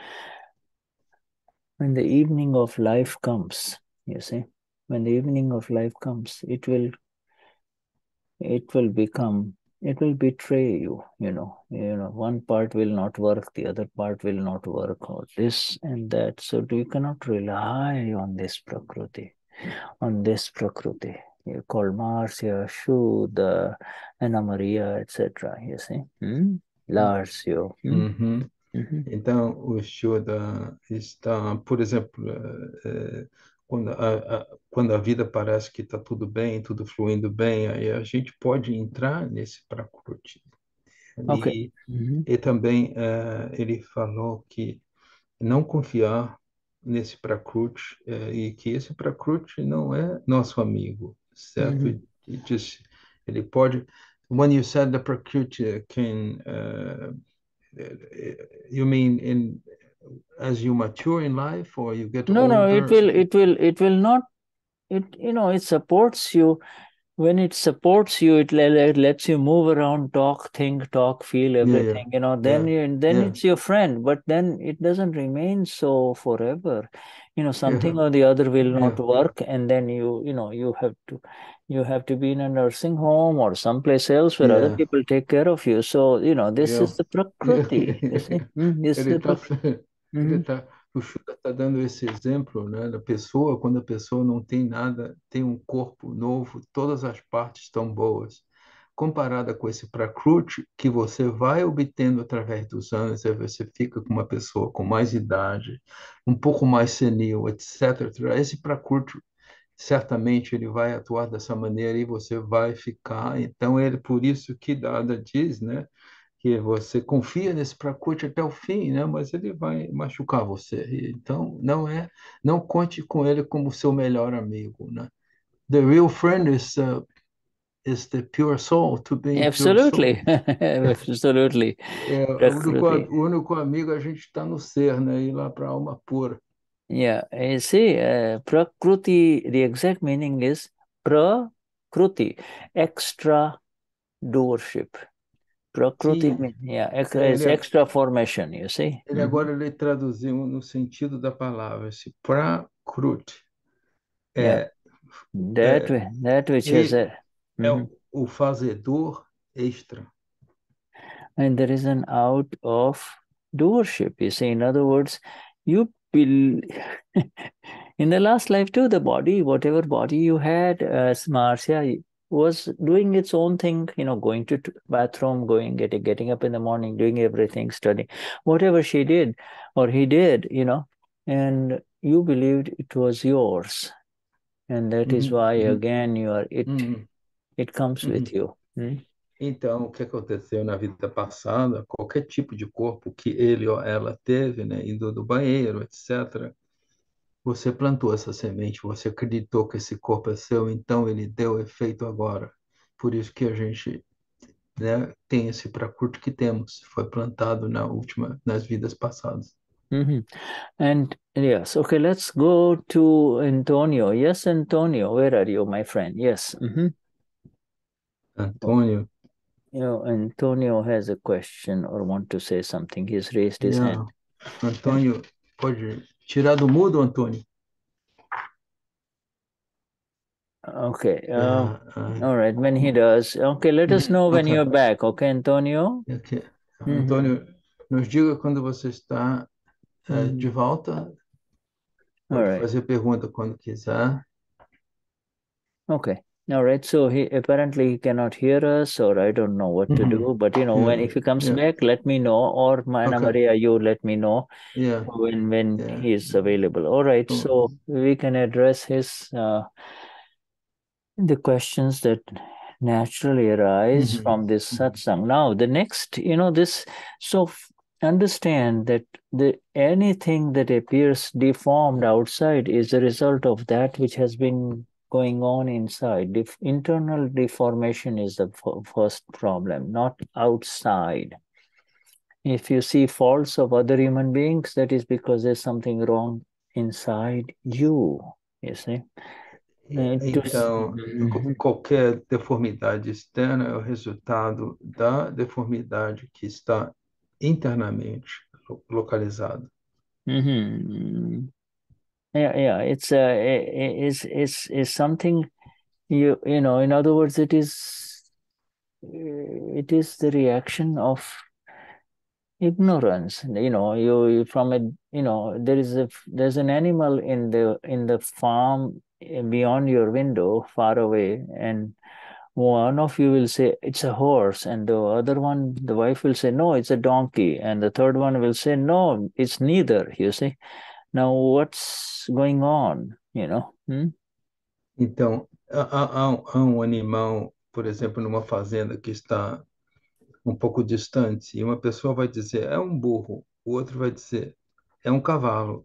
A: the evening of life comes, you see, when the evening of life comes, it will betray you, one part will not work, the other part will not work, or this and that. So you cannot rely on this Prakriti, You call Marcia, Shuddha, Ana Maria, etc. You see? Larsio.
B: Então, o Shuddha está, por exemplo, quando a vida parece que está tudo bem, tudo fluindo bem, aí a gente pode entrar nesse Prakriti.
A: Okay.
B: E também ele falou que não confiar nesse Prakriti e que esse Prakriti não é nosso amigo, certo? Ele pode... When you said the Prakriti can... you mean as you mature in life, or you get older?
A: No, it will not. It supports you. When it supports you, it lets you move around, talk, think, feel everything. Then it's your friend. But then it doesn't remain so forever. Something or the other will not work, and then you have to be in a nursing home or someplace else where other people take care of you. So this is the Prakriti. You see, this is the Prakriti.
B: O Shuddha está dando esse exemplo, né, da pessoa, quando a pessoa não tem nada, tem um corpo novo, todas as partes estão boas. Comparada com esse Prakriti, que você vai obtendo através dos anos, aí você fica com uma pessoa com mais idade, um pouco mais senil, etc. Esse Prakriti, certamente, ele vai atuar dessa maneira e você vai ficar. Então, por isso que Dada diz, né, que você confia nesse Prakriti até o fim, né? Mas ele vai machucar você. Então, não conte com ele como seu melhor amigo, né? The real friend is the pure soul, to be
A: Absolutely.
B: Pure soul.
A: Absolutely.
B: O único amigo a gente está no ser, né? Ir lá para a alma pura.
A: Yeah, you see, Prakriti, the exact meaning is Prakruti, extra doership. Prakriti, is extra formation, you see.
B: Agora ele traduziu no sentido da palavra, esse Prakriti.
A: That which has
B: o fazedor extra.
A: And there is an out of doership, you see. In other words, you in the last life too, the body, whatever body you had as Marcia, was doing its own thing, going to bathroom, getting up in the morning, doing everything, studying, whatever she did or he did, and you believed it was yours. And that is why, again, it comes with you.
B: Então, o que aconteceu na vida passada, qualquer tipo de corpo que ele ou ela teve, né, indo do banheiro, etc., você plantou essa semente, você acreditou que esse corpo é seu, então ele deu efeito agora. Por isso que a gente, né, tem esse prakrti que temos, foi plantado nas vidas passadas.
A: And yes, okay, let's go to Antonio. Yes, Antonio, where are you, my friend? Yes.
B: Antonio.
A: Antonio has a question or want to say something. He's raised his hand.
B: Antonio, pode tirar do mudo, Antonio?
A: Okay. All right. When he does, okay, let us know when you're back. Okay, Antonio?
B: Okay. Antonio, nos diga quando você está de volta. Pode fazer pergunta quando quiser.
A: Okay. All right. So he apparently cannot hear us, or I don't know what to do. But if he comes back, let me know, or Ana Maria, you let me know when he is available. All right. So we can address his the questions that naturally arise from this satsang. Now, the next, this. So understand that anything that appears deformed outside is a result of that which has been going on inside. Internal deformation is the first problem, not outside. If you see faults of other human beings, that is because there's something wrong inside you see.
B: Então, qualquer deformidade externa é o resultado da deformidade que está internamente localizada.
A: Yeah. It's something in other words, it is the reaction of ignorance. You from a there's an animal in the farm beyond your window, far away, and one of you will say it's a horse, and the other one, the wife will say no, it's a donkey, and the third one will say no, it's neither. You see, now what's going on?
B: Então, há um animal, por exemplo, numa fazenda que está um pouco distante, e uma pessoa vai dizer é um burro, o outro vai dizer é um cavalo,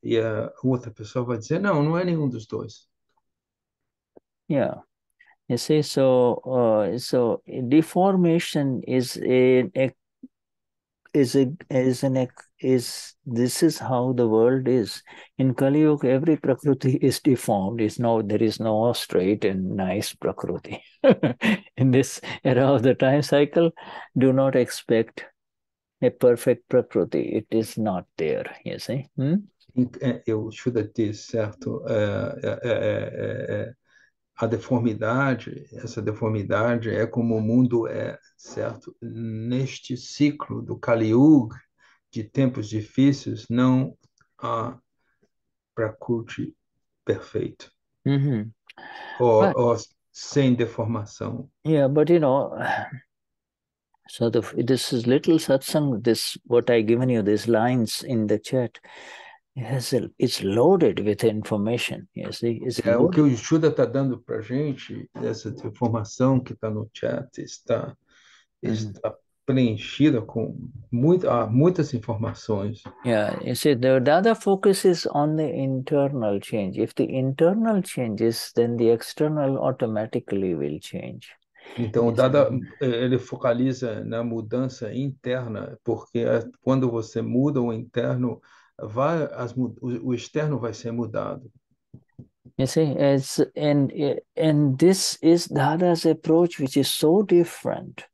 B: e a outra pessoa vai dizer não é nenhum dos dois.
A: Yeah, you see, so deformation is this is how the world is. In Kali Yuga, every prakriti is deformed. There is no straight and nice prakriti. In this era of the time cycle, do not expect a perfect prakriti. It is not there, you see.
B: Eu Shuddha disse, certo? Essa deformidade é como o mundo é, certo? Neste ciclo do Kali Yuga, de tempos difíceis, não há prakriti perfeito. Ou sem deformação.
A: Yeah, but so this is little satsang, what I given you, these lines in the chat, it's loaded with information. You see,
B: o que o Shuddha está dando para a gente, essa informação que está no chat, está preenchida com muitas informações.
A: Yeah, you see, the Dada focuses on the internal change. If the internal changes, then the external automatically will change.
B: Então, o Dada ele focaliza na mudança interna, porque quando você muda o interno, o externo vai ser mudado.
A: You see, and this is Dada's approach, which is so different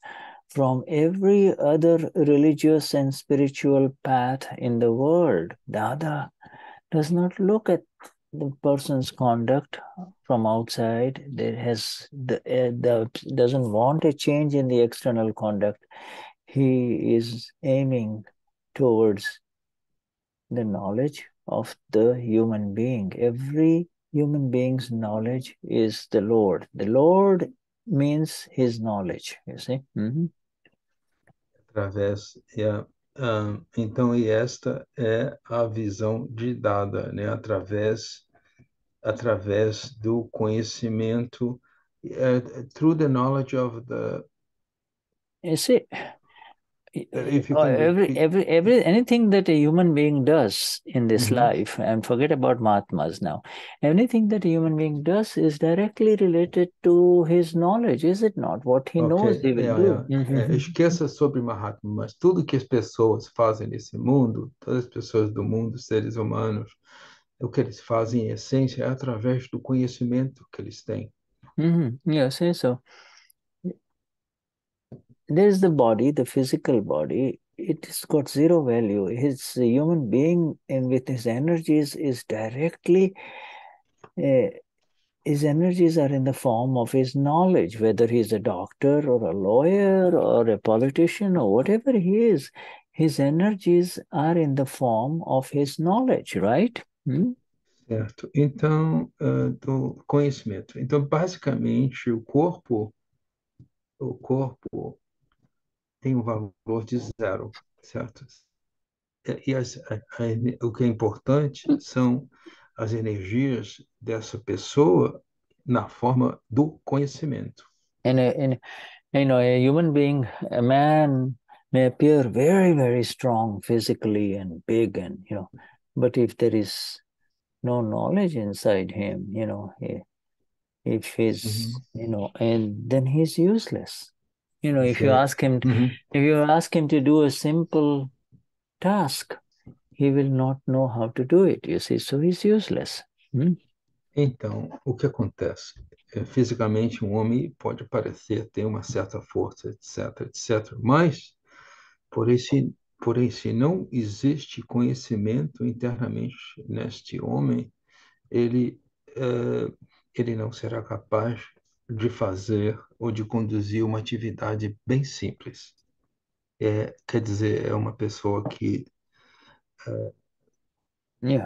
A: from every other religious and spiritual path in the world. Dada does not look at the person's conduct from outside. Doesn't want a change in the external conduct. He is aiming towards the knowledge of the human being. Every human being's knowledge is the Lord. The Lord means his knowledge, you see.
B: Através, então, e esta é a visão de dada, né? Através do conhecimento, through the knowledge of the.
A: You see,
B: If you can repeat.
A: anything that a human being does in this life, and forget about Mahatmas now, anything that a human being does is directly related to his knowledge, is it not? What he knows he will do.
B: Esqueça sobre Mahatma, mas tudo que as pessoas fazem nesse mundo, todas as pessoas do mundo, seres humanos, o que eles fazem em essência é através do conhecimento que eles têm.
A: Yes, so. There's the body, the physical body. It has got zero value. His human being, and with his energies, is directly. His energies are in the form of his knowledge, whether he's a doctor or a lawyer or a politician or whatever he is. His energies are in the form of his knowledge, right?
B: Certo. Então, do conhecimento. Então, basicamente, o corpo tem um valor de zero, certo? E o que é importante são as energias dessa pessoa na forma do conhecimento.
A: And a human being, a man may appear very, very strong physically and big, and but if there is no knowledge inside him, if he's, and then he's useless. If you ask him, to do a simple task, he will not know how to do it, you see, so he's useless.
B: Então, o que acontece? Fisicamente, um homem pode parecer ter uma certa força, etc., etc., mas, porém, se não existe conhecimento internamente neste homem, ele não será capaz de fazer ou de conduzir uma atividade bem simples. Quer dizer, é uma pessoa que tem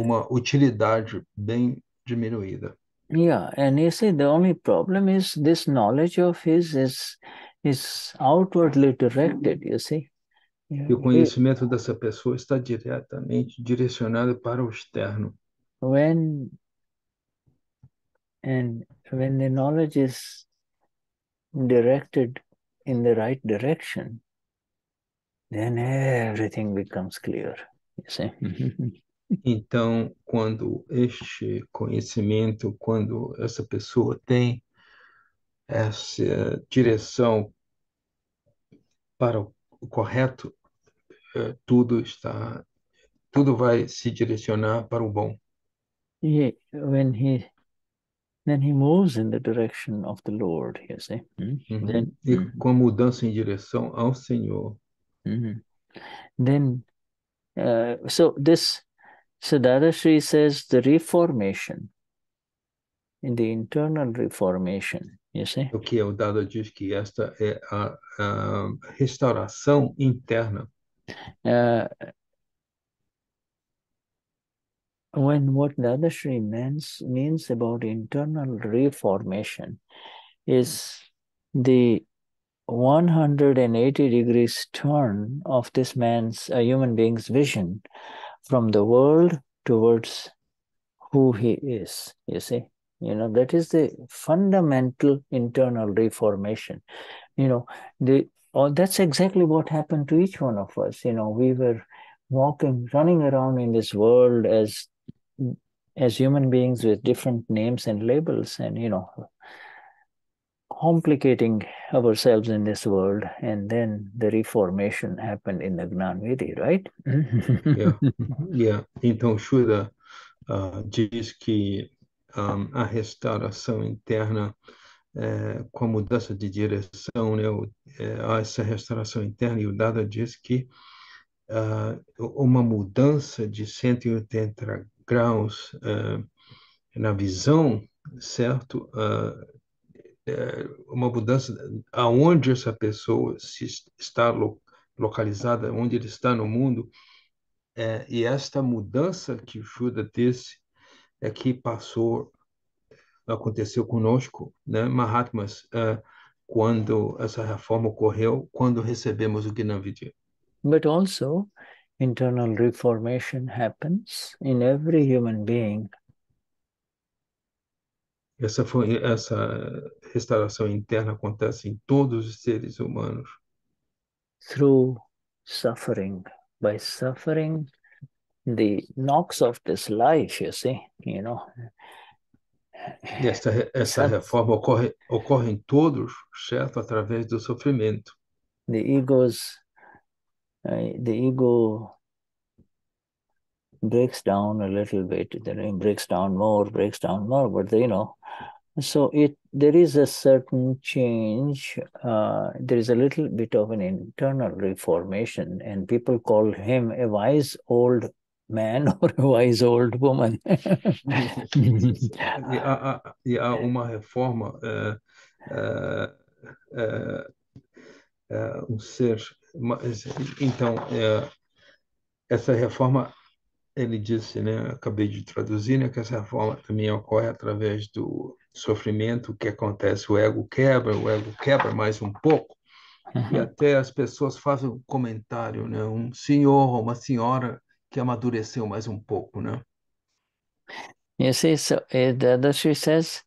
B: uma utilidade bem diminuída.
A: Yeah, and you see, the only problem is this knowledge of his is outwardly directed, you see.
B: E o conhecimento dessa pessoa está diretamente direcionado para o externo.
A: When the knowledge is directed in the right direction, then everything becomes clear, you see.
B: Então, quando essa pessoa tem essa direção para o correto, tudo vai se direcionar para o bom.
A: Then he moves in the direction of the Lord, you see.
B: E com a mudança em direção ao Senhor.
A: Then, so Dadashri says the reformation, in the internal reformation, you see.
B: O que o Dada diz que esta é a restauração interna.
A: When what Dadashri means about internal reformation is the 180 degrees turn of this a human being's vision from the world towards who he is, you see. That is the fundamental internal reformation. That's exactly what happened to each one of us. We were running around in this world as human beings with different names and labels, and complicating ourselves in this world, and then the reformation happened in the Gnanvidi, right?
B: Então, Shuddha diz que a restauração interna, com a mudança de direção, né, essa restauração interna, e o Dada diz que uma mudança de 180 graus na visão, certo? Uma mudança aonde essa pessoa está localizada, onde ele está no mundo, e esta mudança que o Shuddha disse é que aconteceu conosco, né, Mahatmas, quando essa reforma ocorreu, quando recebemos o Gnana Vidya.
A: But also, internal reformation happens in every human being.
B: Essa restauração interna acontece em todos os seres humanos.
A: Through suffering. By suffering the knocks of this life, you see, you know.
B: E essa reforma ocorre em todos, certo? Através do sofrimento.
A: The ego breaks down a little bit, then it breaks down more, but you know, so there is a certain change. There is a little bit of an internal reformation, and people call him a wise old man or a wise old woman.
B: E há uma reforma, um ser. Então, essa reforma, ele disse, né, acabei de traduzir, né, que essa reforma também ocorre através do sofrimento que acontece, o ego quebra mais um pouco, e até as pessoas fazem um comentário, né, um senhor ou uma senhora que amadureceu mais um pouco, né?
A: You see, so Dadashri says,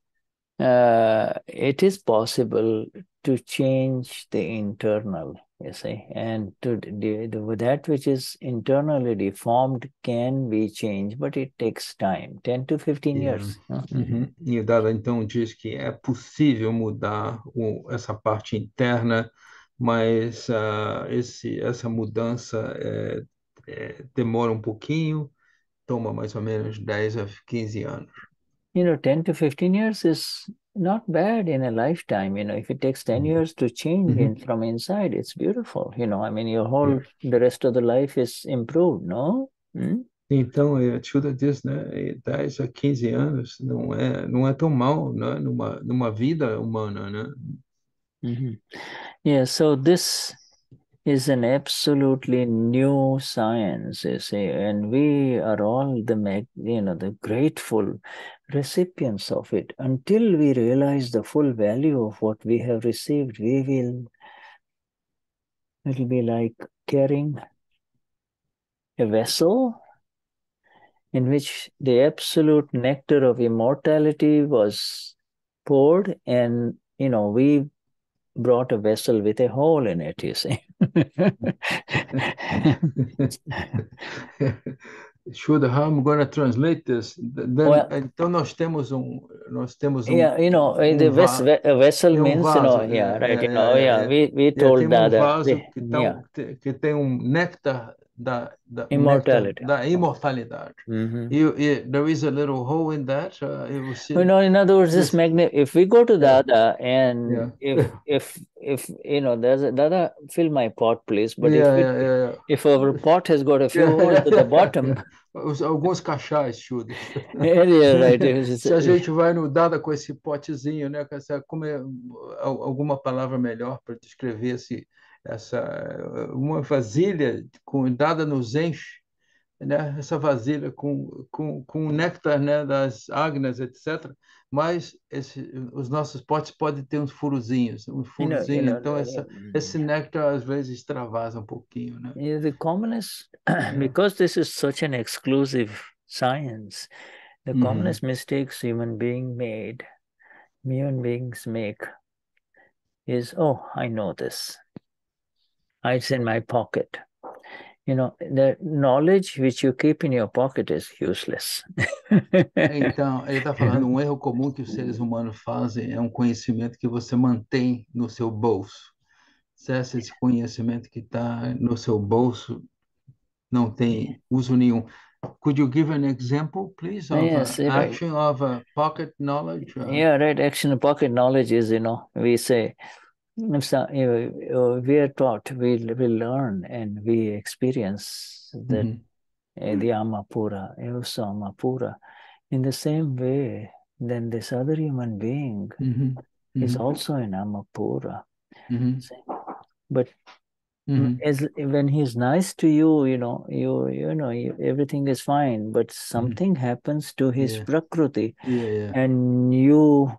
A: it is possible to change the internal, you see, and that which is internally deformed can be changed, but it takes time, 10 to 15 years.
B: E o Dada então diz que é possível mudar essa parte interna, mas essa mudança demora um pouquinho, toma mais ou menos 10 a 15 anos.
A: 10 to 15 years is not bad in a lifetime. If it takes 10 years to change from inside, it's beautiful. The rest of the life is improved, no?
B: Então, a Shuddha diz, né, 10 a 15 anos não é tão mal, né, numa vida humana, né?
A: Yeah, so this is an absolutely new science, you see, and we are all the grateful recipients of it. Until we realize the full value of what we have received, it'll be like carrying a vessel in which the absolute nectar of immortality was poured, and we brought a vessel with a hole in it, you see.
B: Shuddha, how I'm going to translate this? Então nós temos
A: the vessel means,
B: vaso,
A: right, we told
B: tem
A: that.
B: Vaso que tem néctar da
A: immortality.
B: Néctar da imortalidade. There is a little hole in that.
A: In other words, this if we go to Dada and if there's a Dada, fill my pot, please. But if our pot has got a few holes to the bottom.
B: Alguns cachais, Shuddha.
A: Right.
B: Se a gente vai no Dada com esse potezinho, né, como alguma palavra melhor para descrever uma vasilha com Dada nos enche, né, essa vasilha com o néctar, né, das ágnas, etc. Mas os nossos potes podem ter uns furozinhos, então esse néctar às vezes extravasa um pouquinho, né?
A: The commonest, because this is such an exclusive science, the commonest mistakes human beings make is, I know this. It's in my pocket. The knowledge which you keep in your pocket is useless.
B: Então, ele está falando, um erro comum que os seres humanos fazem é um conhecimento que você mantém no seu bolso. Se esse conhecimento que está no seu bolso não tem uso nenhum. Could you give an example, please, of action of pocket knowledge?
A: Right. Action of pocket knowledge is, we say, we are taught, we learn, and we experience that the Amapura, also Amapura. In the same way, then this other human being is also an Amapura. But as when he's nice to you, everything is fine, but something happens to his prakriti, and you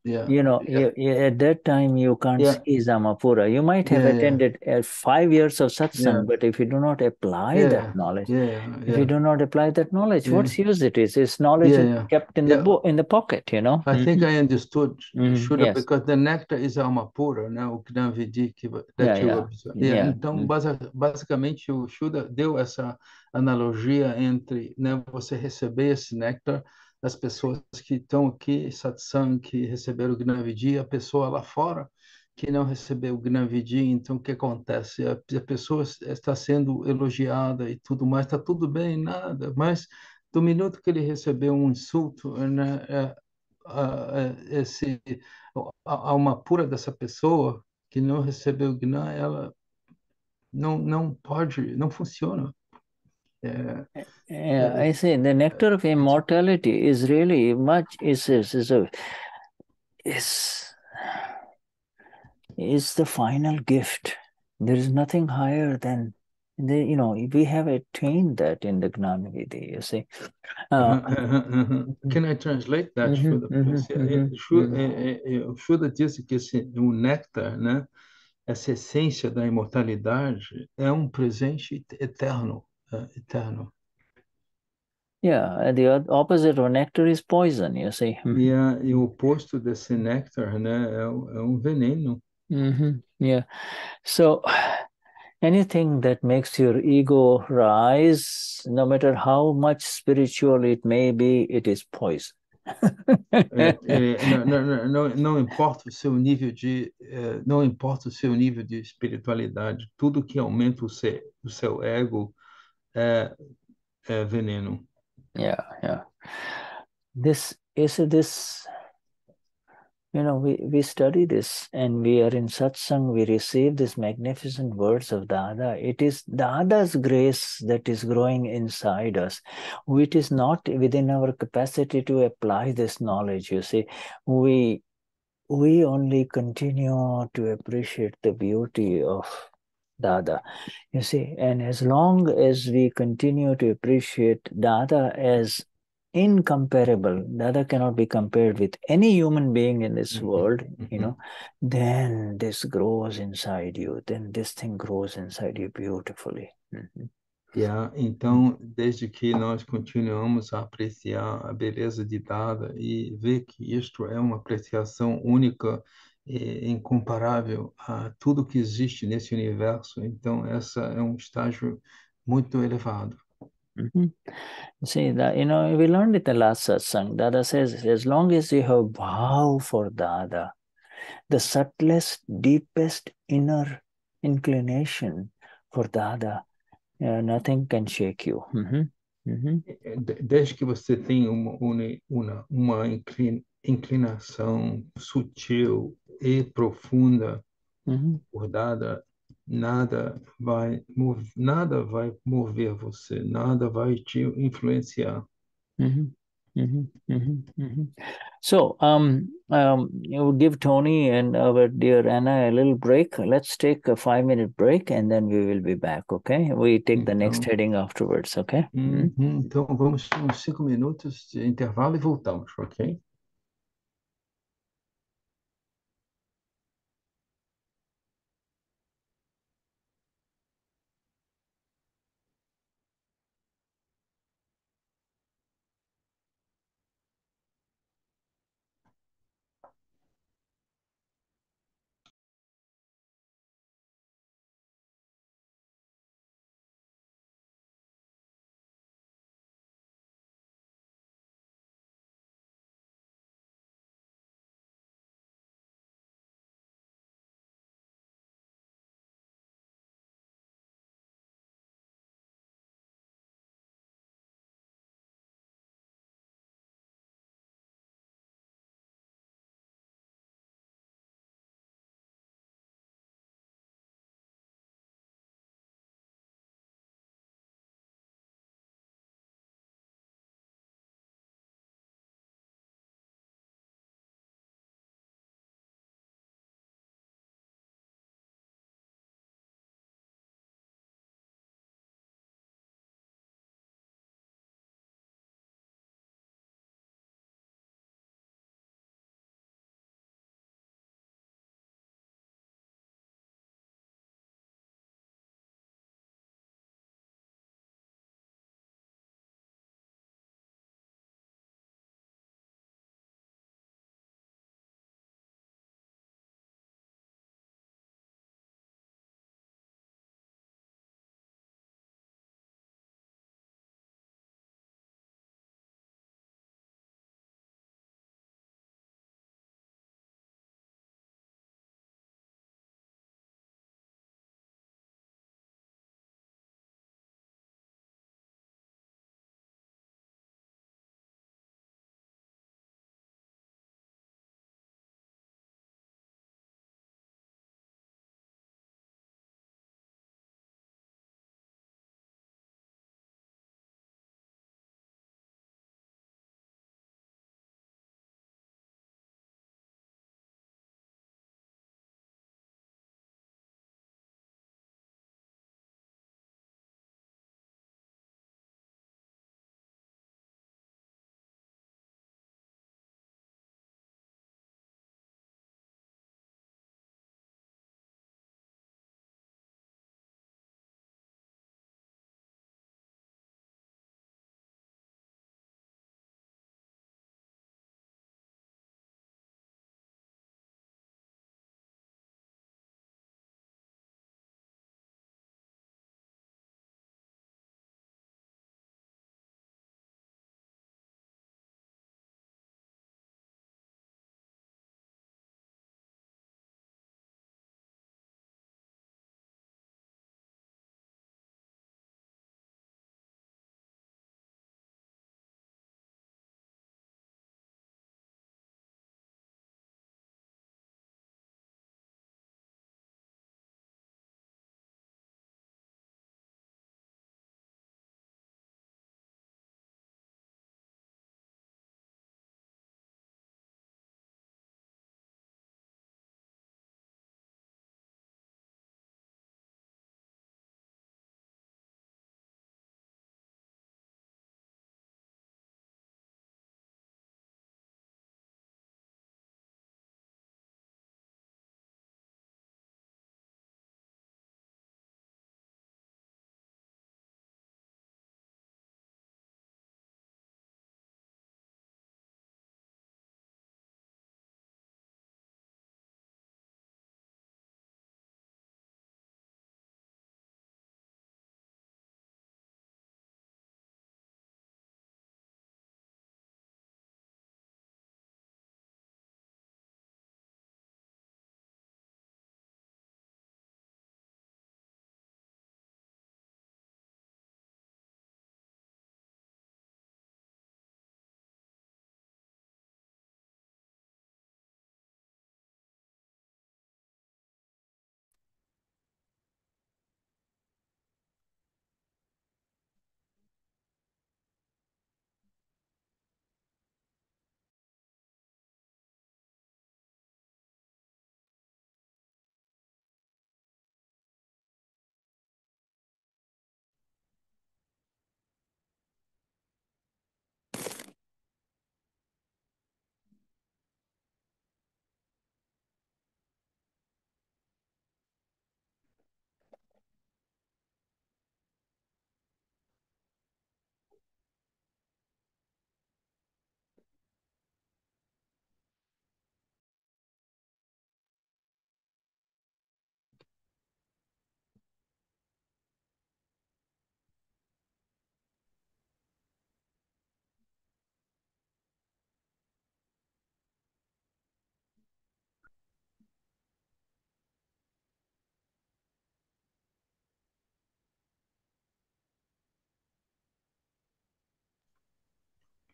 A: at that time you can't see Zamapura. You might have attended 5 years of satsang, but if you do not apply that knowledge, what's use it is? It's knowledge is kept in the pocket,
B: I think I understood, Shuddha,
A: yes.
B: because the nectar is alma pura, né? O Gnavidi that you observe. Então, basicamente, o Shuddha deu essa analogia entre, né, você receber esse néctar, as pessoas que estão aqui, satsang, que receberam o Gnavidi, a pessoa lá fora que não recebeu o Gnavidi, então o que acontece? A pessoa está sendo elogiada e tudo mais, está tudo bem, nada, mas do minuto que ele recebeu um insulto, né, a alma pura dessa pessoa que não recebeu o Gna, ela não pode, não funciona.
A: I say the nectar of immortality is really much is the final gift. There is nothing higher than we have attained that in the Gnana Vidya, you see.
B: Can I translate that, Shuddha? Shuddha disse que o néctar, né, essa essência da imortalidade é presente eterno, eterno.
A: Yeah, the opposite of nectar is poison, you see.
B: E o oposto desse néctar, né, é veneno.
A: Yeah. So anything that makes your ego rise, no matter how much spiritual it may be, it is poison.
B: Não importa o seu nível não importa o seu nível de espiritualidade, tudo que aumenta o seu ego é veneno.
A: Yeah. This we study this and we are in satsang, we receive these magnificent words of Dada. It is Dada's grace that is growing inside us. It is not within our capacity to apply this knowledge, you see. We only continue to appreciate the beauty of Dada, you see. And as long as we continue to appreciate Dada as incomparable, Dada cannot be compared with any human being in this world, then this grows inside you, then this thing grows inside you beautifully.
B: Então, desde que nós continuamos a apreciar a beleza de Dada e ver que isto é uma apreciação única e incomparável a tudo que existe nesse universo, então essa é estágio muito elevado.
A: See that we learned it in the last satsang. Dada says, as long as you have Bhaav for Dada, the subtlest, deepest inner inclination for Dada, nothing can shake you.
B: Desde que você tem uma inclinação sutil e profunda por Dada, nada vai mover você, nada vai te influenciar.
A: So, we'll give Tony and our dear Anna a little break. Let's take a 5-minute break and then we will be back, okay? We take the next heading afterwards, okay?
B: Então, vamos uns 5 minutos de intervalo e voltamos, ok?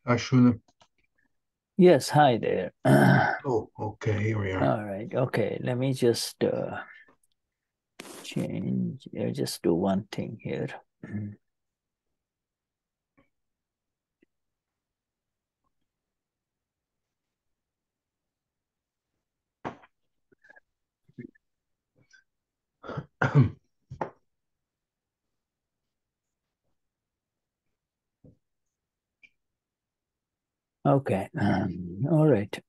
B: Ashuna.
A: Yes, hi there.
B: Oh, okay, here we are.
A: All right, okay, let me just change, just do one thing here. Okay, all right.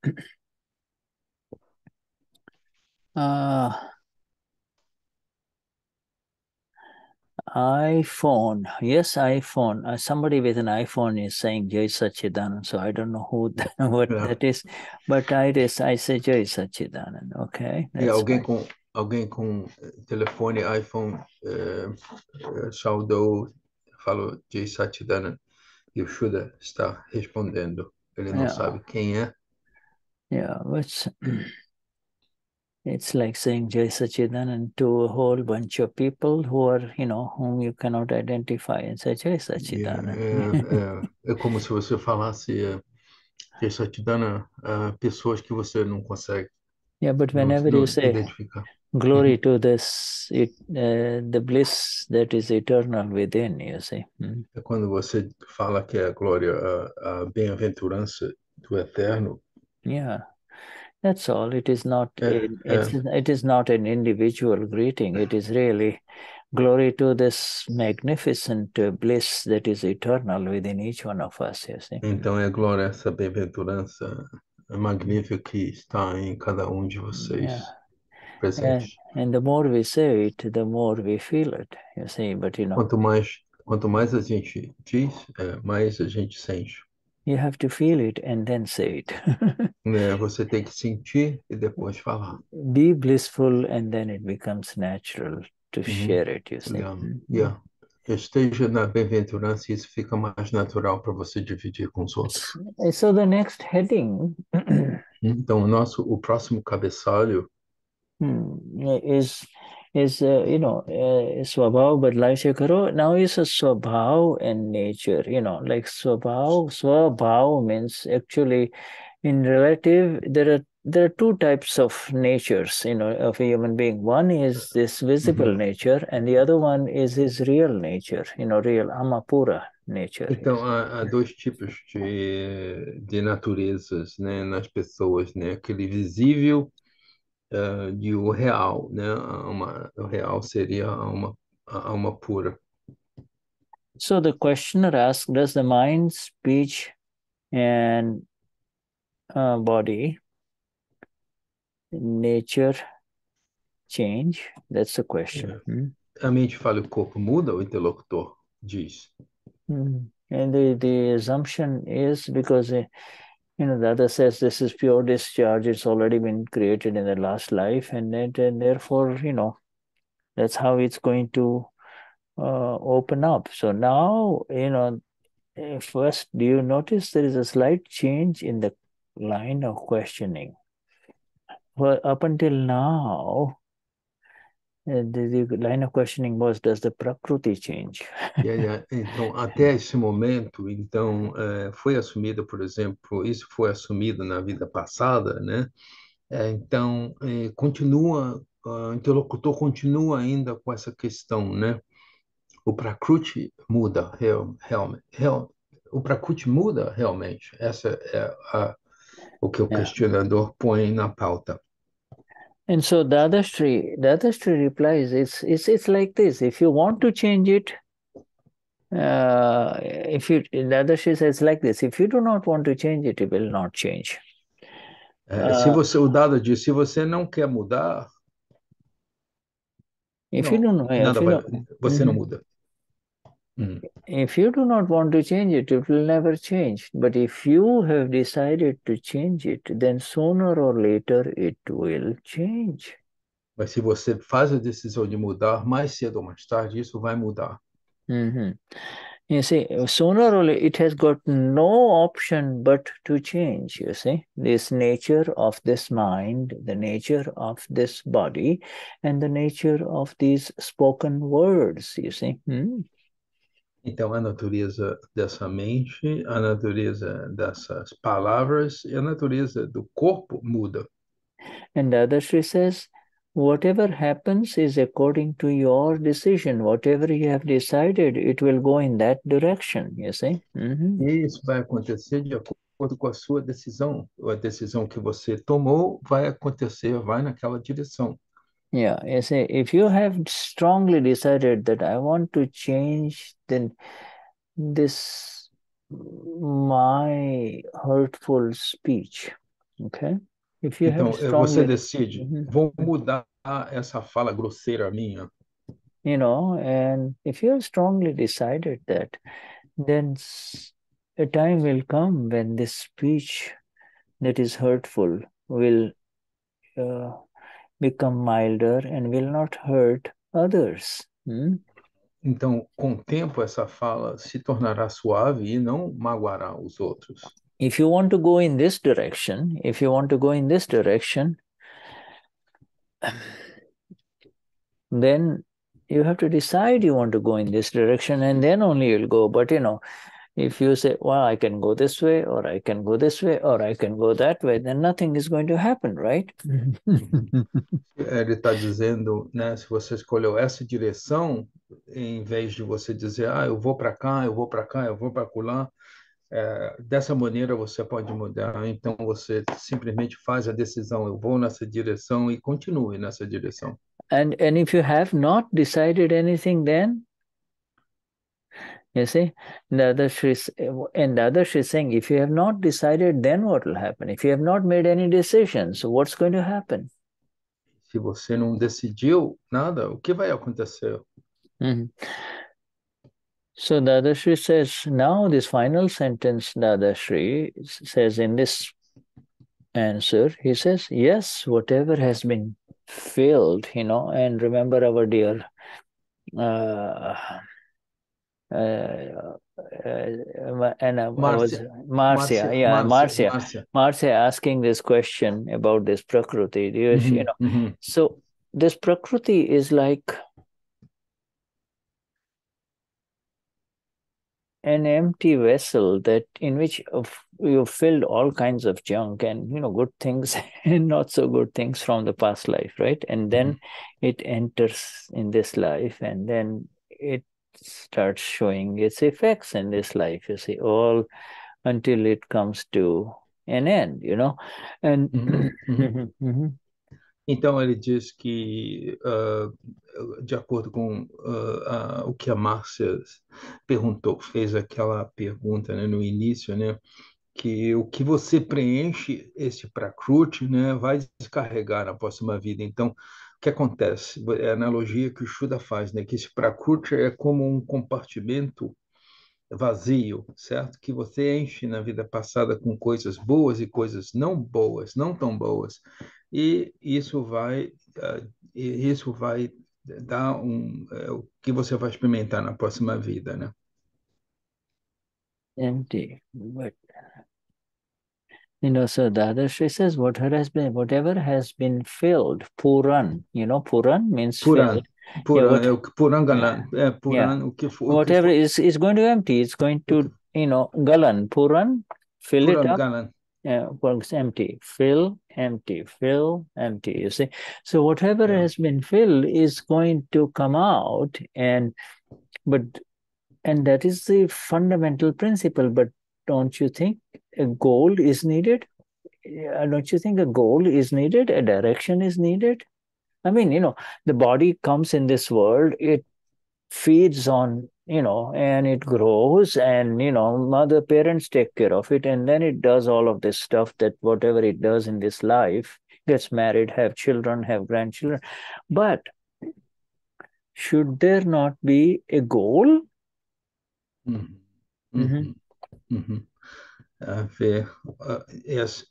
A: iPhone, yes, iPhone. Somebody with an iPhone is saying Jai Sachidanand, so I don't know who what that is, but I say Jai Sachidanand. Okay, that's
B: alguém com telefone iPhone saudou, falou Jai Sachidanand, e o Shuddha está respondendo. Ele não sabe quem é.
A: Yeah, it's like saying Jai Sachidanand to a whole bunch of people who are, whom you cannot identify and say Jai Sachidanand.
B: É como se você falasse Jai Sachidanand a pessoas que você não consegue
A: but whenever you say
B: identificar.
A: Glory to this, the bliss that is eternal within, you see.
B: É quando você fala que é a glória, a bem-aventurança do eterno.
A: Yeah, that's all. It is not. It is not an individual greeting. It is really glory to this magnificent bliss that is eternal within each one of us. You see.
B: Então é glória essa bem-aventurança magnífica que está em cada de vocês.
A: And the more we say it, the more we feel it. You see, but
B: quanto mais a gente diz, mais a gente sente.
A: You have to feel it and then say it.
B: Você tem que sentir e depois falar.
A: Be blissful and then it becomes natural to share it, you see.
B: Yeah. Esteja na bem-aventurança e isso fica mais natural para você dividir com os outros.
A: So the next heading
B: então o próximo cabeçalho
A: is swabhav badlai se karo. Now is a swabhav and nature, like swabhav means actually in relative there are two types of natures, of a human being. One is this visible nature and the other one is his real nature, real amapura nature.
B: Então há dois tipos de naturezas, né, nas pessoas, né? Aquele visível e o real, né? O real seria a alma pura.
A: So the questioner asks, does the mind, speech, and body nature change? That's the question.
B: A mente fala o corpo muda, o interlocutor diz.
A: And the assumption is because the other says this is pure discharge, it's already been created in the last life, and therefore, that's how it's going to open up. So now, first, do you notice there is a slight change in the line of questioning? Well, up until now, the line of questioning was, does the Prakriti change?
B: Então, até esse momento, foi assumido, por exemplo, isso foi assumido na vida passada, né? Então, o interlocutor continua ainda com essa questão, né? O Prakriti muda realmente. O Prakriti muda realmente. Essa é o que o questionador põe na pauta.
A: And so Dadashri replies, it's like this. If you want to change it, Dadashri says like this. If you do not want to change it, it will not change.
B: O Dada diz, se você não quer mudar, você não muda.
A: If you do not want to change it, it will never change. But if you have decided to change it, then sooner or later it will change.
B: Mas se você faz a decisão de mudar, mais cedo ou mais tarde, isso vai mudar.
A: You see, sooner or later, it has got no option but to change, you see. This nature of this mind, the nature of this body, and the nature of these spoken words, you see.
B: Então, a natureza dessa mente, a natureza dessas palavras e a natureza do corpo muda.
A: And Dadashri says, whatever happens is according to your decision. Whatever you have decided, it will go in that direction, you see? Mm-hmm.
B: E isso vai acontecer de acordo com a sua decisão. A decisão que você tomou vai acontecer, vai naquela direção.
A: Yeah, you see, if you have strongly decided that I want to change, then this my hurtful speech, okay? If you have
B: Então, você
A: strongly,
B: decide, vou mudar essa fala grosseira minha.
A: you know, and if you have strongly decided that, then a time will come when this speech that is hurtful will become milder and will not hurt others.
B: Então, com o tempo, essa fala se tornará suave e não magoará os outros.
A: If you want to go in this direction, then you have to decide you want to go in this direction, and then only you'll go. But if you say, well, I can go this way, or I can go this way, or I can go that way, then nothing is going to happen, right?
B: Ele está dizendo, né, se você escolheu essa direção, em vez de você dizer, eu vou para cá, eu vou para cá, eu vou para lá, dessa maneira você pode mudar. Então você simplesmente faz a decisão, eu vou nessa direção e continue nessa direção.
A: And if you have not decided anything, then you see, the other Shri is saying, if you have not decided, then what will happen? If you have not made any decisions, what's going to happen?
B: Se você não decidiu nada, o que vai acontecer?
A: So Dadashri says, now this final sentence, Dadashri says in this answer, he says, yes, whatever has been filled, and remember our dear Marcia asking this question about this Prakriti. So this Prakriti is like an empty vessel in which you filled all kinds of junk and good things and not so good things from the past life, right? And then it enters in this life, and then it starts showing its effects in this life, you see, all until it comes to an end, and
B: Então, ele diz que, de acordo com o que a Márcia perguntou, fez aquela pergunta, né, no início, né, que o que você preenche, esse Prakriti, né, vai descarregar na próxima vida. Então, o que acontece? É a analogia que o Shuddha faz, né, que esse Prakriti é como um compartimento vazio, certo? Que você enche na vida passada com coisas boas e coisas não boas, não tão boas. E isso vai dar o que você vai experimentar na próxima vida, né?
A: Empty, but so the other Shri says, whatever has been filled, Puran. Puran means filled.
B: Puran, o que for.
A: Whatever is going to empty, it's going to, Galan, Puran, fill
B: Puran,
A: it up.
B: Galan.
A: Empty, fill, empty, you see. So whatever has been filled is going to come out, and that is the fundamental principle. But don't you think a goal is needed? Don't you think a goal is needed? A direction is needed? I mean, the body comes in this world, it feeds on, and it grows, and, mother, parents take care of it, and then it does all of this stuff that whatever it does in this life, gets married, have children, have grandchildren. But should there not be a goal?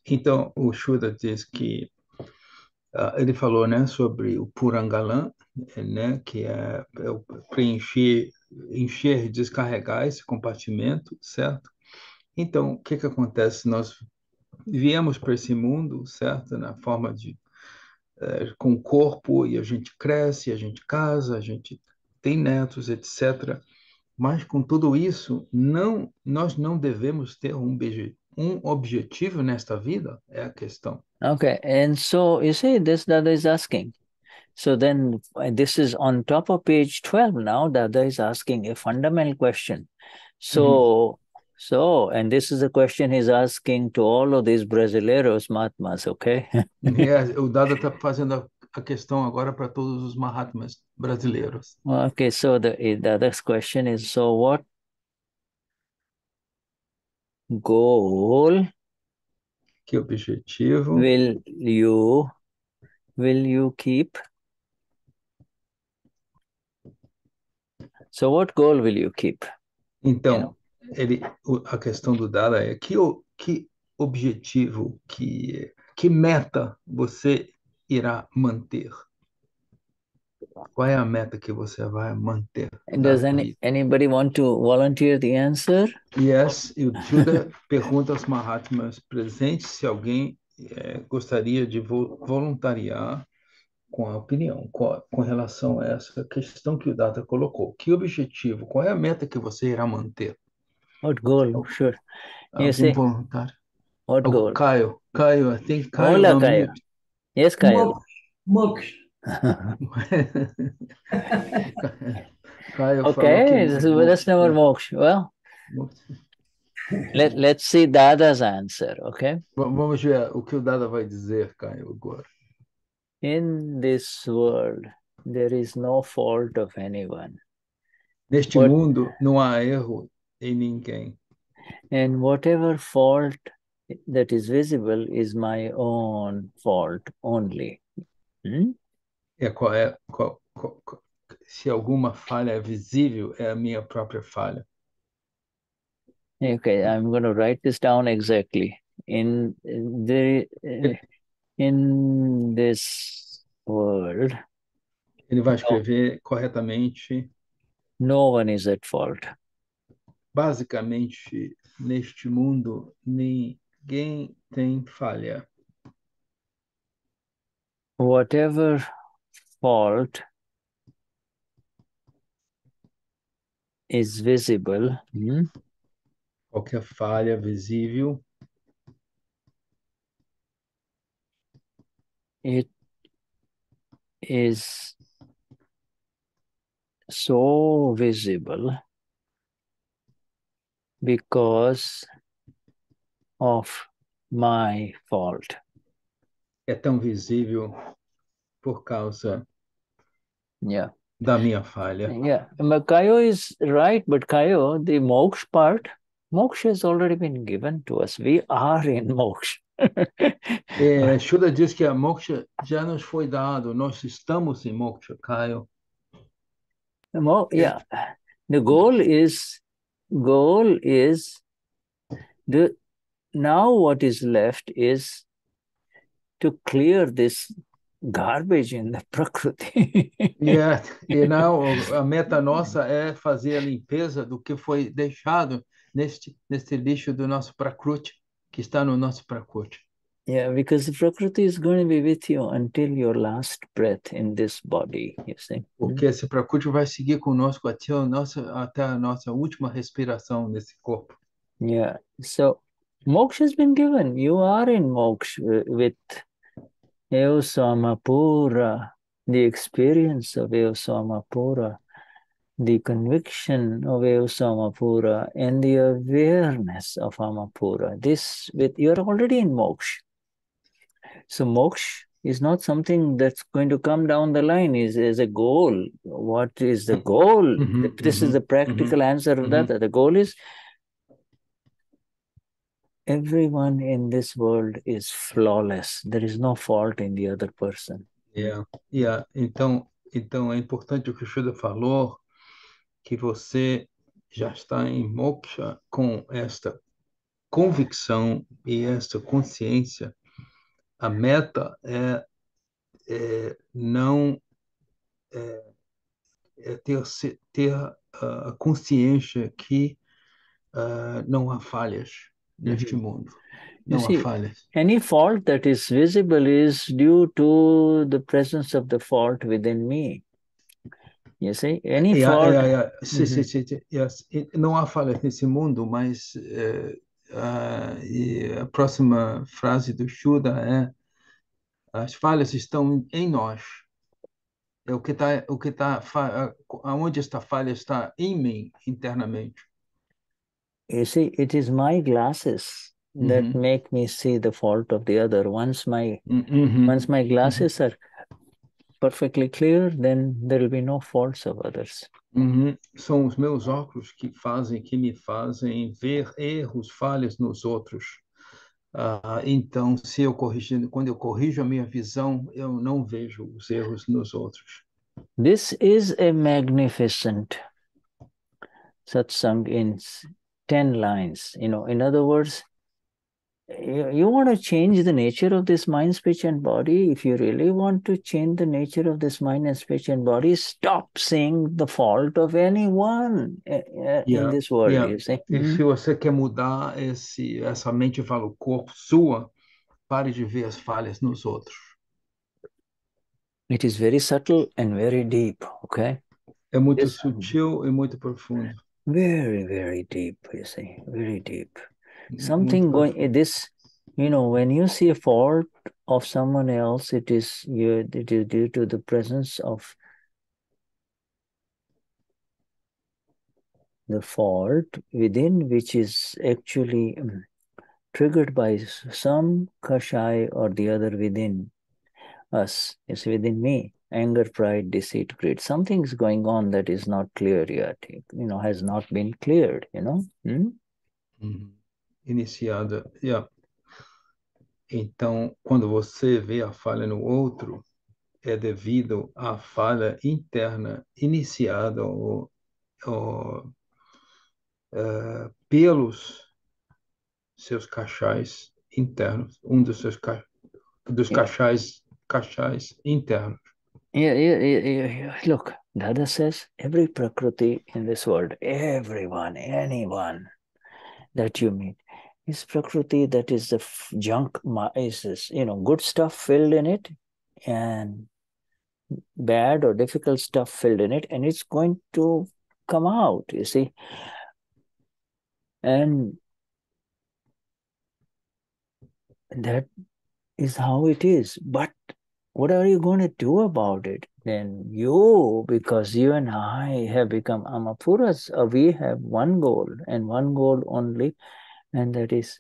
B: Então, o Shuddha diz que ele falou, né, sobre o Purangalam, né, que é preencher, encher e descarregar esse compartimento, certo? Então, o que acontece? Nós viemos para esse mundo, certo? Na forma de com o corpo, e a gente cresce, a gente casa, a gente tem netos, etc. Mas com tudo isso, nós não devemos ter um objetivo nesta vida, é a questão.
A: Okay, and so you see, this Dada is asking. So then this is on top of page 12 now. Dada is asking a fundamental question. So, and this is a question he's asking to all of these Brasileiros Mahatmas, okay?
B: O Dada está fazendo a questão agora para todos os Mahatmas brasileiros.
A: Okay, so the other question is, so what goal
B: que objetivo
A: will you keep? So what goal will you keep?
B: Então, a questão do Dada é que objetivo, que meta você irá manter? Qual é a meta que você vai manter?
A: Does anybody want to volunteer the answer?
B: Yes, e o Shuddha pergunta aos Mahatmas presentes se alguém gostaria de voluntariar com a opinião, com relação a essa questão que o Dada colocou. Que objetivo, qual é a meta que você irá manter?
A: What goal? Sure.
B: Algum voluntário?
A: What goal?
B: Caio, I think Caio.
A: Hola, Caio. Yes, Caio.
C: Moksha.
B: Caio
A: okay, that's never moksha. Well, let's see Dada's answer, okay?
B: Vamos ver o que o Dada vai dizer, Caio, agora.
A: In this world, there is no fault of anyone.
B: Neste mundo, não há erro em ninguém.
A: And whatever fault that is visible is my own fault only.
B: Se alguma falha é visível, é a minha própria falha.
A: Okay, I'm going to write this down exactly. In this world,
B: ele vai escrever corretamente.
A: No one is at fault.
B: Basicamente, neste mundo, ninguém tem falha.
A: Whatever fault is visible,
B: qualquer falha visível,
A: it is so visible because of my fault.
B: É tão visível por causa
A: Yeah.
B: da minha falha.
A: Yeah, but Kayo is right, but Kayo, the moksha part, moksha has already been given to us. We are in moksha.
B: Shuddha diz que a moksha já nos foi dado, nós estamos em moksha, Caio.
A: Yeah, the goal is now what is left is to clear this garbage in the prakriti.
B: E não, a meta nossa é fazer a limpeza do que foi deixado neste lixo do nosso prakriti, que está no nosso prakriti.
A: Yeah, because the prakriti is going to be with you until your last breath in this body, you see.
B: Porque esse prakriti vai seguir conosco até a nossa última respiração nesse corpo.
A: Yeah, so moksha has been given. You are in moksha with Eva Samapura, the experience of Eva Samapura, the conviction of Eva Samapura, and the awareness of Amapura. You're already in moksha. So moksha is not something that's going to come down the line, is a goal. What is the goal? This is the practical answer of that. The goal is everyone in this world is flawless. There is no fault in the other person.
B: Yeah. Então é importante o que o Shuddha falou, que você já está em moksha com esta convicção e esta consciência. A meta é ter a consciência que não há falhas neste mundo. Não há falhas.
A: Any fault that is visible is due to the presence of the fault within me. You see, any fault.
B: Yes. Não há falhas nesse mundo, mas e a próxima frase do Shuddha é: as falhas estão em nós. É aonde esta falha está em mim internamente.
A: You see, it is my glasses that make me see the fault of the other. Once my glasses are perfectly clear, then there will be no faults of others.
B: São os meus óculos que me fazem ver erros, falhas nos outros. Então, quando eu corrijo a minha visão, eu não vejo os erros nos outros.
A: This is a magnificent satsang in 10 lines. In other words, you want to change the nature of this mind, speech, and body. If you really want to change the nature of this mind and speech and body, stop seeing the fault of anyone in this world. You see?
B: E se você quer mudar essa mente o corpo sua, pare de ver as falhas nos outros.
A: It is very subtle and very deep, okay?
B: É muito sutil e muito profundo.
A: Very, very deep, you see, very deep. Something going, this, when you see a fault of someone else, it is due to the presence of the fault within, which is actually triggered by some kashai or the other within us. It's within me. Anger, pride, deceit, greed. Something's going on that is not clear yet, has not been cleared,
B: Iniciada. Então, quando você vê a falha no outro, é devido à falha interna iniciada pelos seus cachais internos, dos cachais internos.
A: Look, Dada says every prakriti in this world, everyone, anyone that you meet, is prakriti that is the junk, is this, good stuff filled in it and bad or difficult stuff filled in it, and it's going to come out, you see. And that is how it is. But what are you going to do about it? Then because you and I have become Amapuras, we have one goal and one goal only, and that is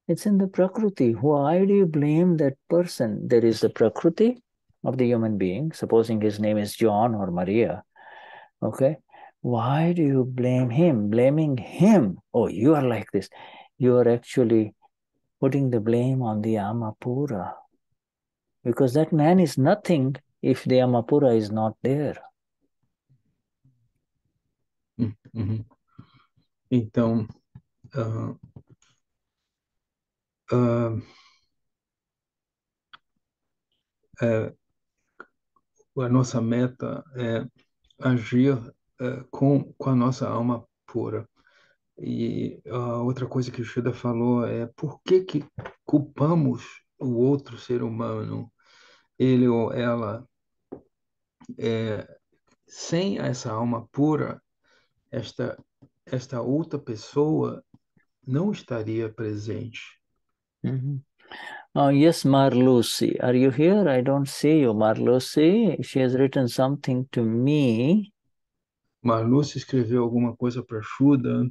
A: it's in the Prakriti. Why do you blame that person? There is the Prakriti of the human being, supposing his name is John or Maria, okay? Why do you blame him? Blaming him, oh, you are like this. You are actually putting the blame on the Amapura, because that man is nothing if the Amapura is not there.
B: Então, a nossa meta é agir com a nossa alma pura. E a outra coisa que o Shuddha falou é: por que culpamos o outro ser humano, ele ou ela? Sem essa alma pura, esta outra pessoa não estaria presente.
A: Oh, yes, Marlucy. Are you here? I don't see you, Marlucy. She has written something to me.
B: Marlucy escreveu alguma coisa para Shuddha.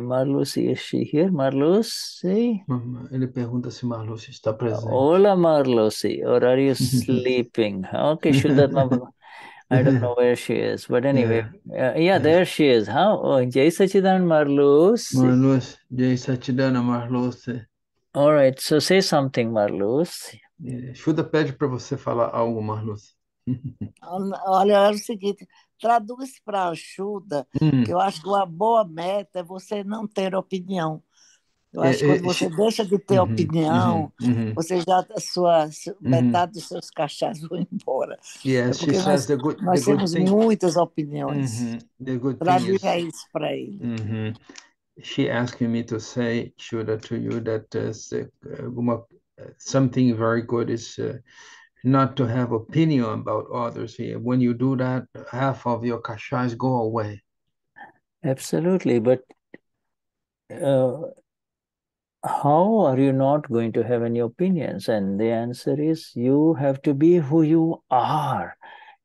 A: Marlucy, is she here? Marlucy?
B: Ele pergunta se Marlucy está presente.
A: Hola, Marlucy. Or are you sleeping? Okay, Shuddhatma. I don't know where she is, but anyway, there she is. Oh, Jai Sachidan Marlucy.
B: Marlucy, Jai Sachidana Marlucy.
A: All right, so say something, Marlucy.
B: Shuddha pede para você falar algo, Marlucy.
E: Olha, é o seguinte, traduz para a Shuddha, que eu acho que uma boa meta é você não ter opinião. Eu acho que quando você deixa de ter opinião, você já metade dos seus cachás vão embora. Porque nós temos muitas opiniões.
B: The good
E: Traduz isso para ele.
B: she asked me to say, Shuddha, to you that something very good is not to have opinion about others here. When you do that, half of your kashais go away.
A: Absolutely, but how are you not going to have any opinions? And the answer is you have to be who you are.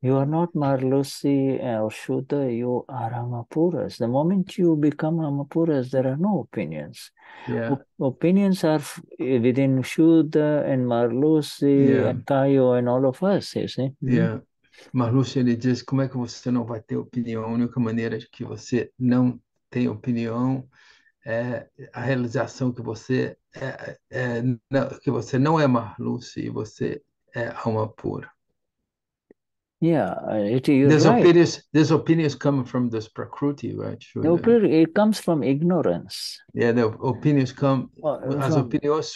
A: You are not Marlusi or Shuddha, you are Amapuras. The moment you become Amapuras, there are no opinions.
B: Yeah.
A: Opinions are within Shuddha and Marlusi and Kayo and all of us, you see.
B: Yeah. Marluxia, ele diz, como é que você não vai ter opinião? A única maneira de que você não tem opinião é a realização que você que você não é Marluxia e você é alma pura.
A: Yeah, you're right.
B: These opinions come from this prakriti, right?
A: It comes from ignorance.
B: Yeah, the opinions come. As opiniões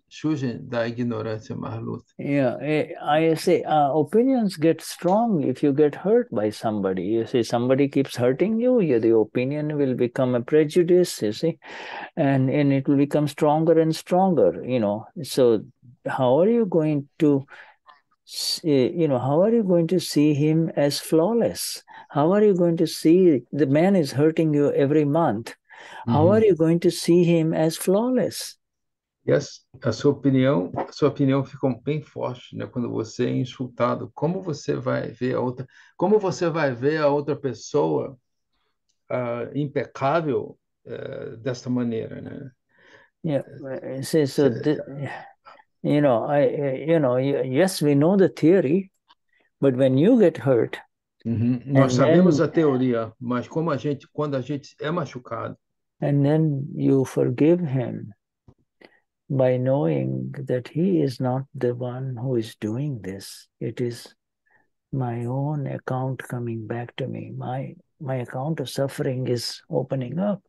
B: surgem da ignorância Marluxia.
A: Yeah, I say opinions get strong if you get hurt by somebody. You see, somebody keeps hurting you, the opinion will become a prejudice, you see, and it will become stronger and stronger, So how are you going to, how are you going to see him as flawless? How are you going to see the man is hurting you every month? How are you going to see him as flawless?
B: Yes, a sua opinião fica bem forte, né? Quando você é insultado, como você vai ver a outra pessoa impecável desta maneira, né?
A: Yeah, so yes, we know the theory, but when you get hurt,
B: nós sabemos a teoria, mas quando a gente é machucado,
A: and then you forgive him by knowing that he is not the one who is doing this. It is my own account coming back to me. My account of suffering is opening up.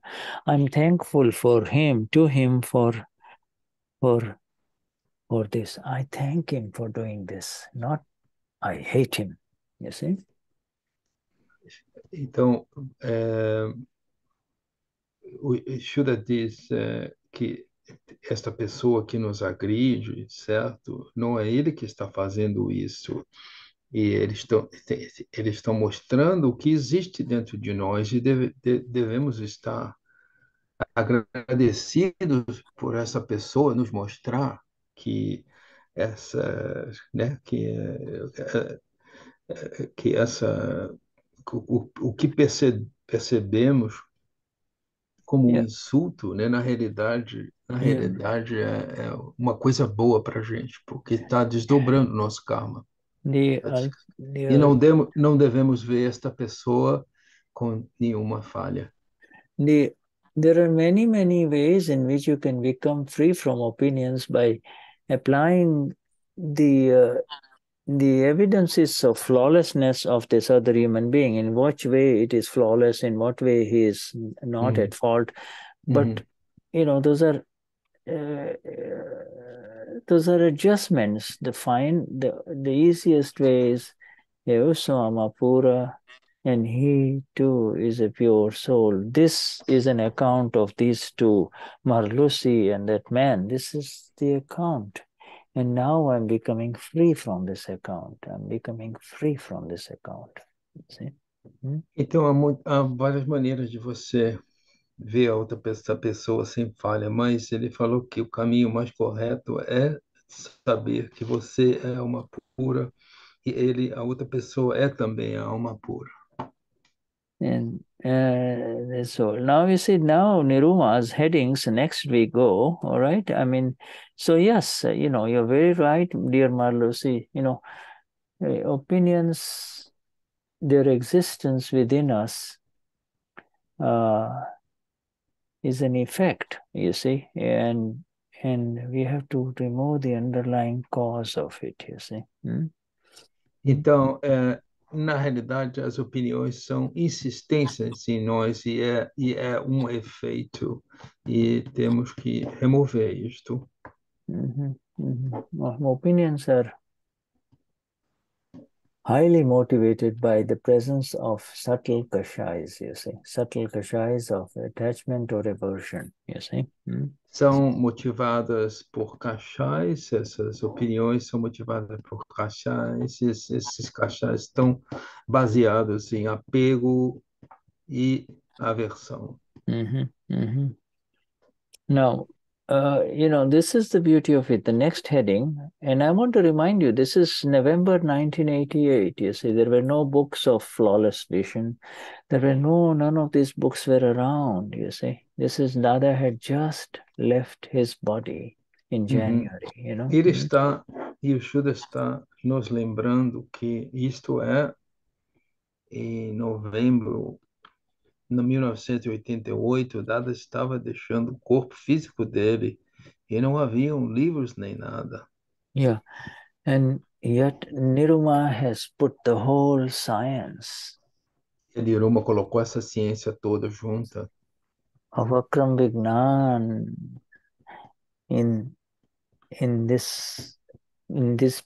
A: I'm thankful for him, to him for this. I thank him for doing this, not I hate him. You see?
B: Então, o Shuddha diz que esta pessoa que nos agride, certo? Não é ele que está fazendo isso. E eles estão mostrando o que existe dentro de nós e devemos estar agradecidos por essa pessoa nos mostrar que o que percebemos como um insulto, né, na realidade é uma coisa boa para a gente, porque está desdobrando o nosso karma. E não devemos ver esta pessoa com nenhuma falha.
A: There are many, many ways in which you can become free from opinions by applying the evidences of flawlessness of this other human being. In what way it is flawless, in what way he is not at fault. But, those are adjustments. The easiest way is Amapura, and he too is a pure soul. This is an account of these two, Marlusi and that man. This is the account. And now I'm becoming free from this account. I'm becoming free from this account. See?
B: Então, há várias maneiras de você ver essa pessoa sem falha, mas ele falou que o caminho mais correto é saber que você é alma pura e a outra pessoa é também a alma pura.
A: And so now you see, now Niruma's headings, next we go, all right? I mean, so yes, you're very right, dear Marlusi, opinions, their existence within us is an effect, you see, and we have to remove the underlying cause of it, you see.
B: Então, na realidade, as opiniões são insistências em nós e é um efeito e temos que remover isto.
A: Opinions are highly motivated by the presence of subtle kashais, you see, subtle kashais of attachment or aversion, you see.
B: São motivadas por cachais, essas opiniões são motivadas por cachais, esses cachais estão baseados em apego e aversão.
A: Now, this is the beauty of it. The next heading, and I want to remind you, this is November 1988. You see, there were no books of flawless vision. None of these books were around, you see. This is Dada had just left his body in January,
B: Ele está, e o Shuddha está nos lembrando que isto é em novembro de 1988, Dada estava deixando o corpo físico dele e não haviam livros nem nada.
A: Yeah, and yet Niruma has put the whole science.
B: E Niruma colocou essa ciência toda junta.
A: Of Akram Vignan in these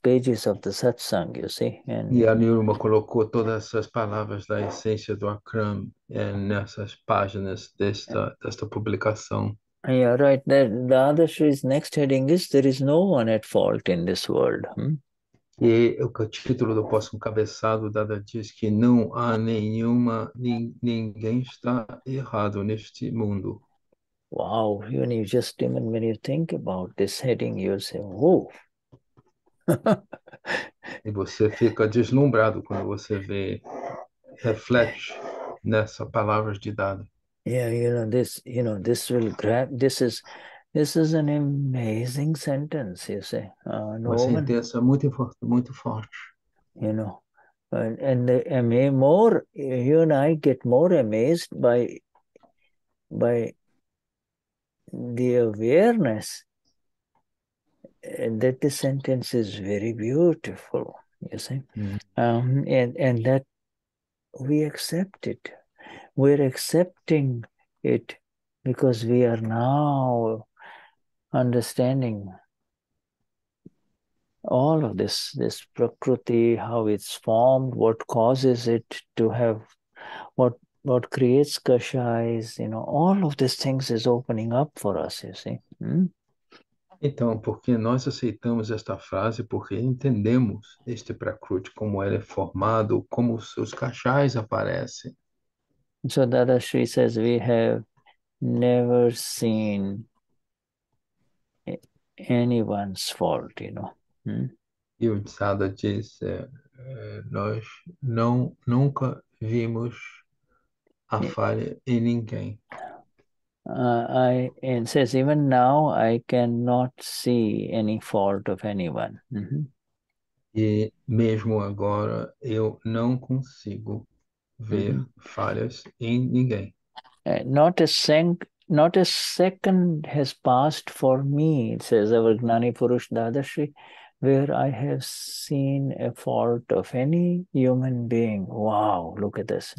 A: pages of the satsang, you see.
B: E a Niruma colocou todas essas palavras da essência do Akram nessas páginas desta publicação.
A: Yeah, right. The Dadashri's next heading is There is no one at fault in this world.
B: E o título do próximo cabeçado, Dada diz que não há ninguém está errado neste mundo.
A: Wow, even when you think about this heading, you'll say, whoa.
B: E você fica deslumbrado quando você reflete nessas palavras de Dada.
A: Yeah, this will grab. This is an amazing sentence, you say.
B: Uma sentença muito forte.
A: And more, you and I get more amazed by the awareness that the sentence is very beautiful, you see, and that we accept it. We're accepting it because we are now understanding all of this prakriti, how it's formed, what causes it to have, what creates kashais, all of these things is opening up for us, you see.
B: Então, porque nós aceitamos esta frase, porque entendemos este prakriti, como ele é formado, como os seus kashais aparecem.
A: So Dadashri says we have never seen anyone's fault,
B: E o Dada diz, nós nunca vimos a falha em ninguém.
A: And says even now I cannot see any fault of anyone.
B: E mesmo agora eu não consigo ver falhas em ninguém.
A: Not a second has passed for me, it says our Gnani Purush Dadashri, where I have seen a fault of any human being. Wow, look at this.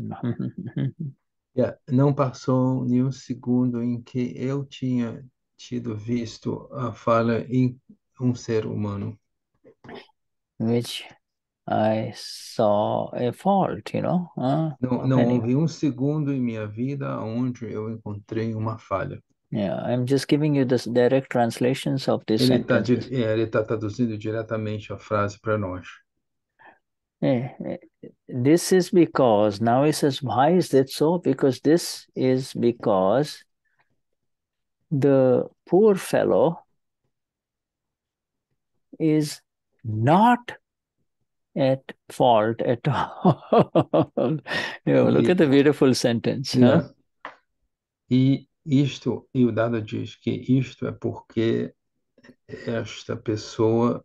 B: Não passou nenhum segundo em que eu tinha tido visto a falha em um ser humano.
A: Which I saw a fault,
B: Não houve um segundo em minha vida onde eu encontrei uma falha.
A: Yeah, I'm just giving you the direct translations of this sentence.
B: Ele está traduzindo diretamente a frase para nós.
A: This is because, now he says, why is that so? Because this is because the poor fellow is not at fault at all. Look at the beautiful sentence.
B: E o Dada diz que isto é porque esta pessoa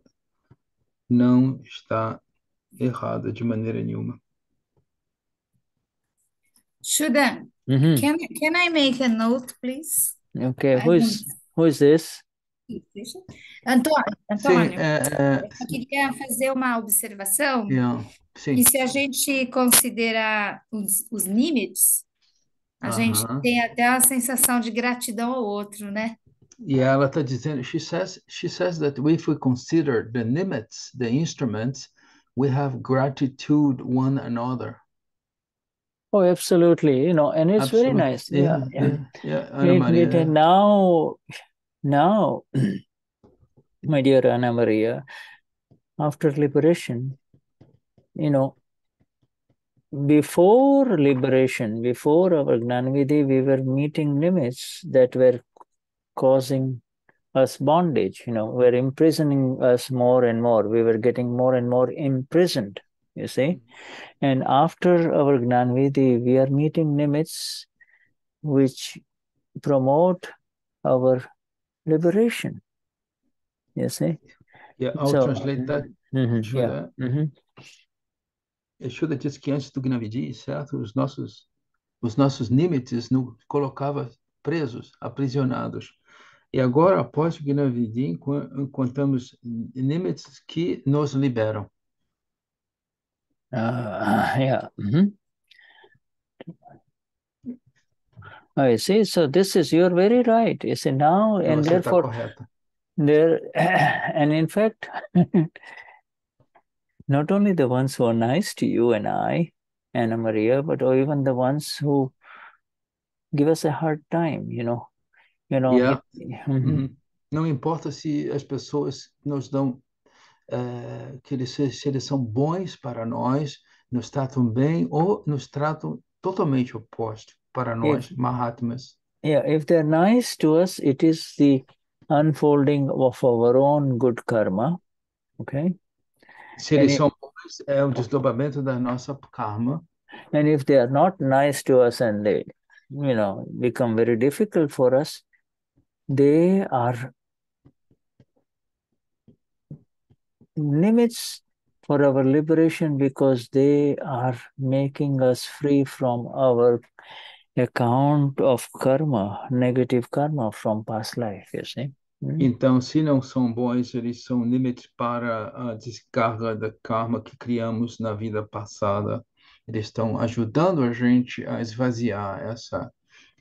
B: não está errada de maneira nenhuma.
F: Shuddha, can I make a note, please?
A: Okay, who is this?
F: Antônio, eu queria fazer uma observação.
B: Sim.
F: Que se a gente considerar os limites, a gente tem até a sensação de gratidão ao outro, né?
B: E ela está dizendo, she says that if we consider the limits, the instruments, we have gratitude one another.
A: Oh, absolutely. And it's very nice.
B: Yeah, Ana Maria.
A: Now, my dear Ana Maria, after liberation, before liberation, before our Gnanvidhi, we were meeting limits that were causing us bondage, were imprisoning us more and more. We were getting more and more imprisoned, you see. And after our Gnanvidhi, we are meeting limits which promote our liberation, you see.
B: Yeah, I'll translate that.
A: Yeah.
B: Shuddha diz que antes do Gnanvidhi, certo? Os nossos limites nos colocava presos, aprisionados. E agora, após o Gnanvidhi, encontramos limites que nos liberam.
A: Yeah. I see. So you're very right. You see now, and
B: você
A: therefore,
B: correta.
A: And in fact, not only the ones who are nice to you and I, Ana Maria, but even the ones who give us a hard time,
B: Yeah. Não importa se as pessoas nos dão, se eles são bons para nós, nos tratam bem ou nos tratam totalmente oposto para nós, Mahatmas.
A: Yeah, if they're nice to us, it is the unfolding of our own good karma, okay?
B: Se eles são bons, é o desdobramento da nossa karma.
A: And if they are not nice to us and they, become very difficult for us, they are limits for our liberation because they are making us free from our account of karma, negative karma from past life, you see.
B: Então, se não são bons, eles são limites para a descarga da karma que criamos na vida passada. Eles estão ajudando a gente a esvaziar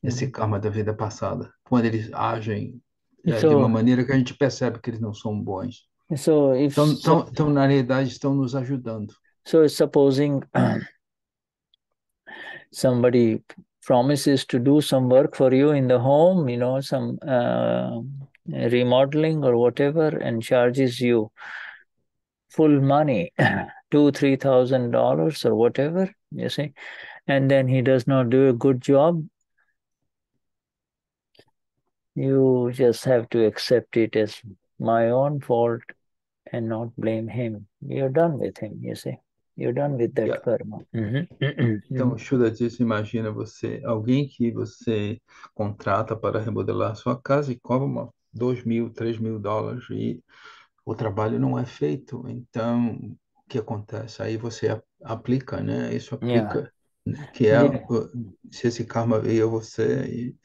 B: esse karma da vida passada, quando eles agem de uma maneira que a gente percebe que eles não são bons. Então, na realidade, estão nos ajudando.
A: So, supposing somebody promises to do some work for you in the home, some remodeling or whatever, and charges you full money, $2,000-$3,000 or whatever, you see, and then he does not do a good job, you just have to accept it as my own fault and not blame him. You're done with him, you see. You're done with that karma.
B: Então, Shuddha disse, imagina alguém que você contrata para remodelar sua casa e cobra $2,000, $3,000 e o trabalho não é feito. Então, o que acontece? Aí você aplica, né? Isso aplica, que se esse karma veio a você,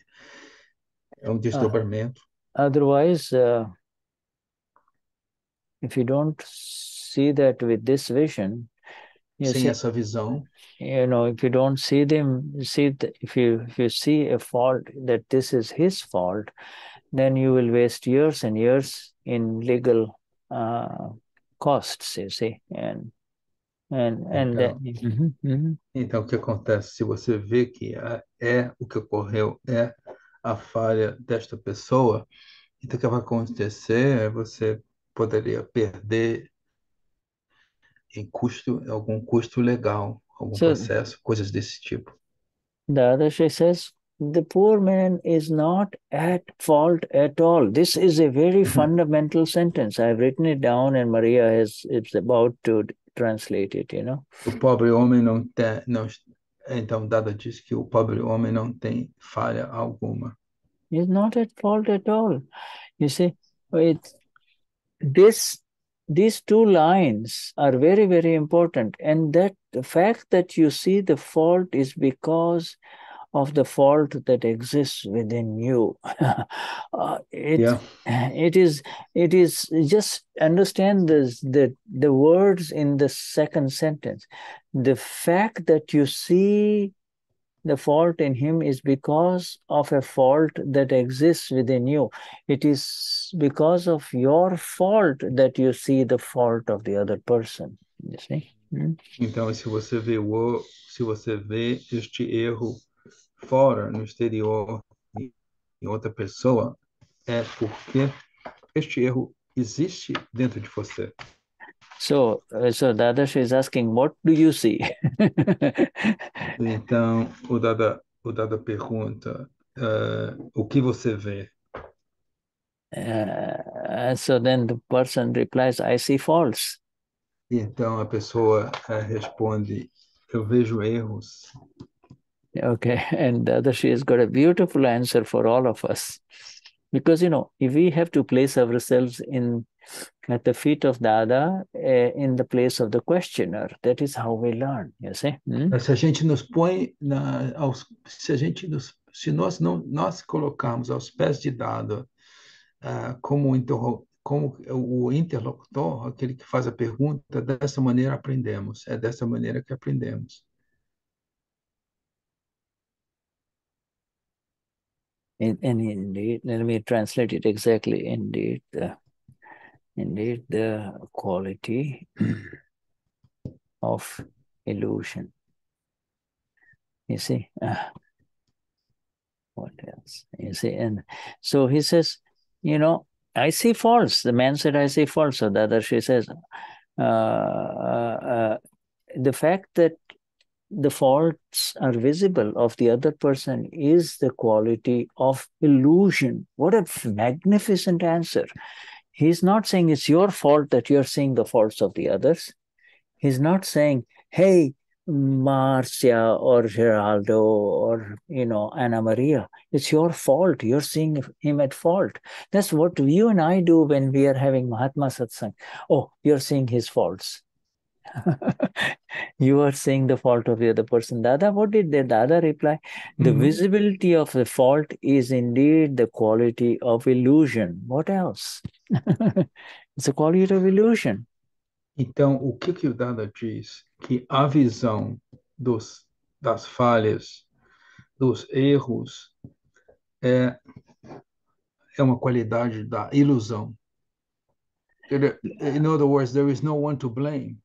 B: é um desdobramento.
A: Otherwise, if you don't see that with this vision,
B: sem essa visão,
A: if you don't see if you see a fault that this is his fault, then you will waste years and years in legal costs, you see,
B: então o que acontece? Se você vê que o que ocorreu é a falha desta pessoa, então o que vai acontecer? Você poderia perder algum custo legal, algum processo, coisas desse tipo.
A: Dadashri says, the poor man is not at fault at all. This is a very fundamental sentence. I've written it down and Maria is about to translate it,
B: O pobre homem não tem, então Dada diz que o pobre homem não tem falha alguma.
A: He's not at fault at all. You see, these two lines are very, very important. And that the fact that you see the fault is because of the fault that exists within you. It is just understand the words in the second sentence. The fact that you see the fault in him is because of a fault that exists within you. It is because of your fault that you see the fault of the other person. You see?
B: Então, se você vê este erro fora, no exterior, em outra pessoa, é porque este erro existe dentro de você.
A: So Dadashri is asking, what do you see?
B: Então, o Dada pergunta, o que você vê?
A: So then the person replies, I see faults.
B: Então, a pessoa responde, eu vejo erros.
A: Okay, and Dadashri has got a beautiful answer for all of us. Because, if we have to place ourselves at the feet of Dada, in the place of the questioner, that is how we learn, you see?
B: Se a gente nos põe, se nós não nós colocarmos aos pés de Dada como o interlocutor, aquele que faz a pergunta, dessa maneira aprendemos. É dessa maneira que aprendemos.
A: And indeed, let me translate it exactly. Indeed, the quality of illusion. You see, what else? You see, and so he says, I see faults. The man said, I see faults. So Dadashri says, the fact that the faults are visible of the other person is the quality of illusion. What a magnificent answer. He's not saying it's your fault that you're seeing the faults of the others. He's not saying, hey, Marcia or Geraldo or, Ana Maria, it's your fault. You're seeing him at fault. That's what you and I do when we are having Mahatma Satsang. Oh, you're seeing his faults. You are seeing the fault of the other person. Dada, what did the Dada reply? The visibility of the fault is indeed the quality of illusion. What else? It's a quality of illusion.
B: Então, o que o Dada diz? Que a visão das falhas, dos erros, é uma qualidade da ilusão. In other words, there is no one to blame.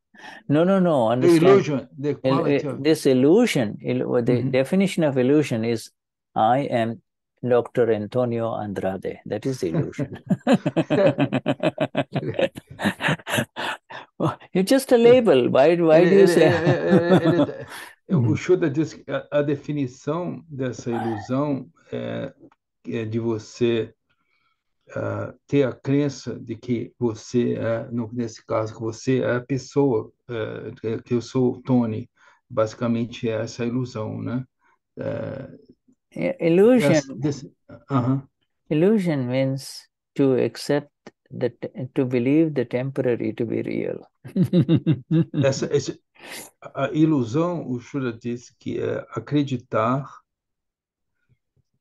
A: No. Understand.
B: The illusion, the quality of...
A: This illusion, the definition of illusion is, I am Dr. Antonio Andrade. That is the illusion. It's just a label. Why do you say?
B: O Shuddha diz que a definição dessa ilusão é de você ter a crença de que você nesse caso, que você é a pessoa, que eu sou o Tony. Basicamente é essa ilusão, né?
A: Illusion. Illusion means to accept to believe the temporary to be real.
B: A ilusão, o Shuddha diz que é acreditar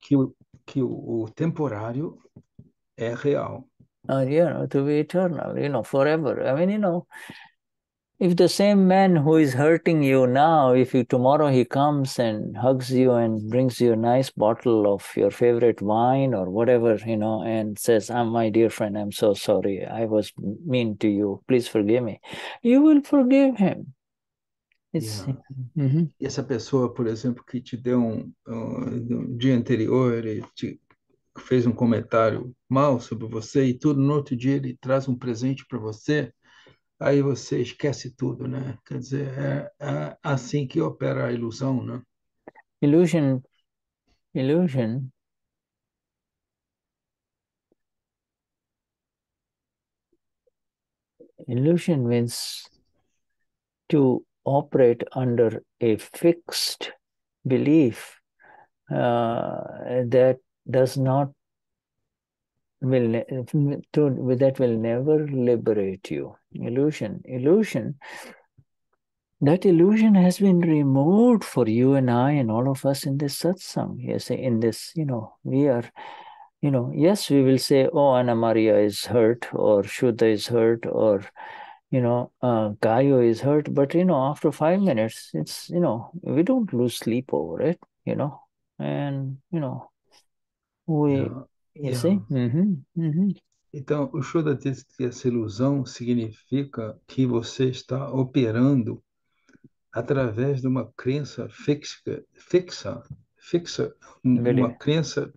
B: que o temporário é real.
A: To be eternal, forever. I mean, if the same man who is hurting you now, if tomorrow he comes and hugs you and brings you a nice bottle of your favorite wine or whatever, and says, my dear friend, I'm so sorry. I was mean to you. Please forgive me. You will forgive him.
B: E essa pessoa, por exemplo, que te deu no dia anterior, ele te fez comentário mal sobre você e tudo, no outro dia ele traz presente para você, aí você esquece tudo, né? Quer dizer, é assim que opera a ilusão, né?
A: Illusion means to operate under a fixed belief that will never liberate you. Illusion, that illusion has been removed for you and I and all of us in this satsang. Yes, in this, we are, yes, we will say, oh, Ana Maria is hurt, or Shuddha is hurt, or, Gayo is hurt. But, after 5 minutes, it's, we don't lose sleep over it, and, we, you see?
B: Então, o Shuddha diz que essa ilusão significa que você está operando através de uma crença fixa, uma
A: Belief.
B: crença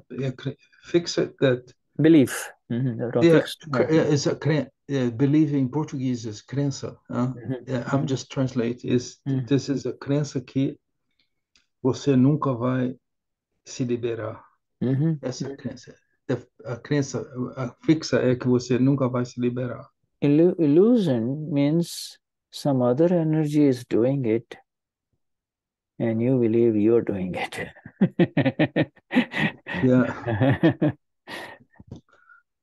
B: fixa that
A: Belief. Fixed.
B: believe em português is crença. I'm just translate. This is a crença que você nunca vai se liberar. Essa crença. A crença fixa é que você nunca vai se liberar.
A: Illusion means some other energy is doing it and you believe you're doing it.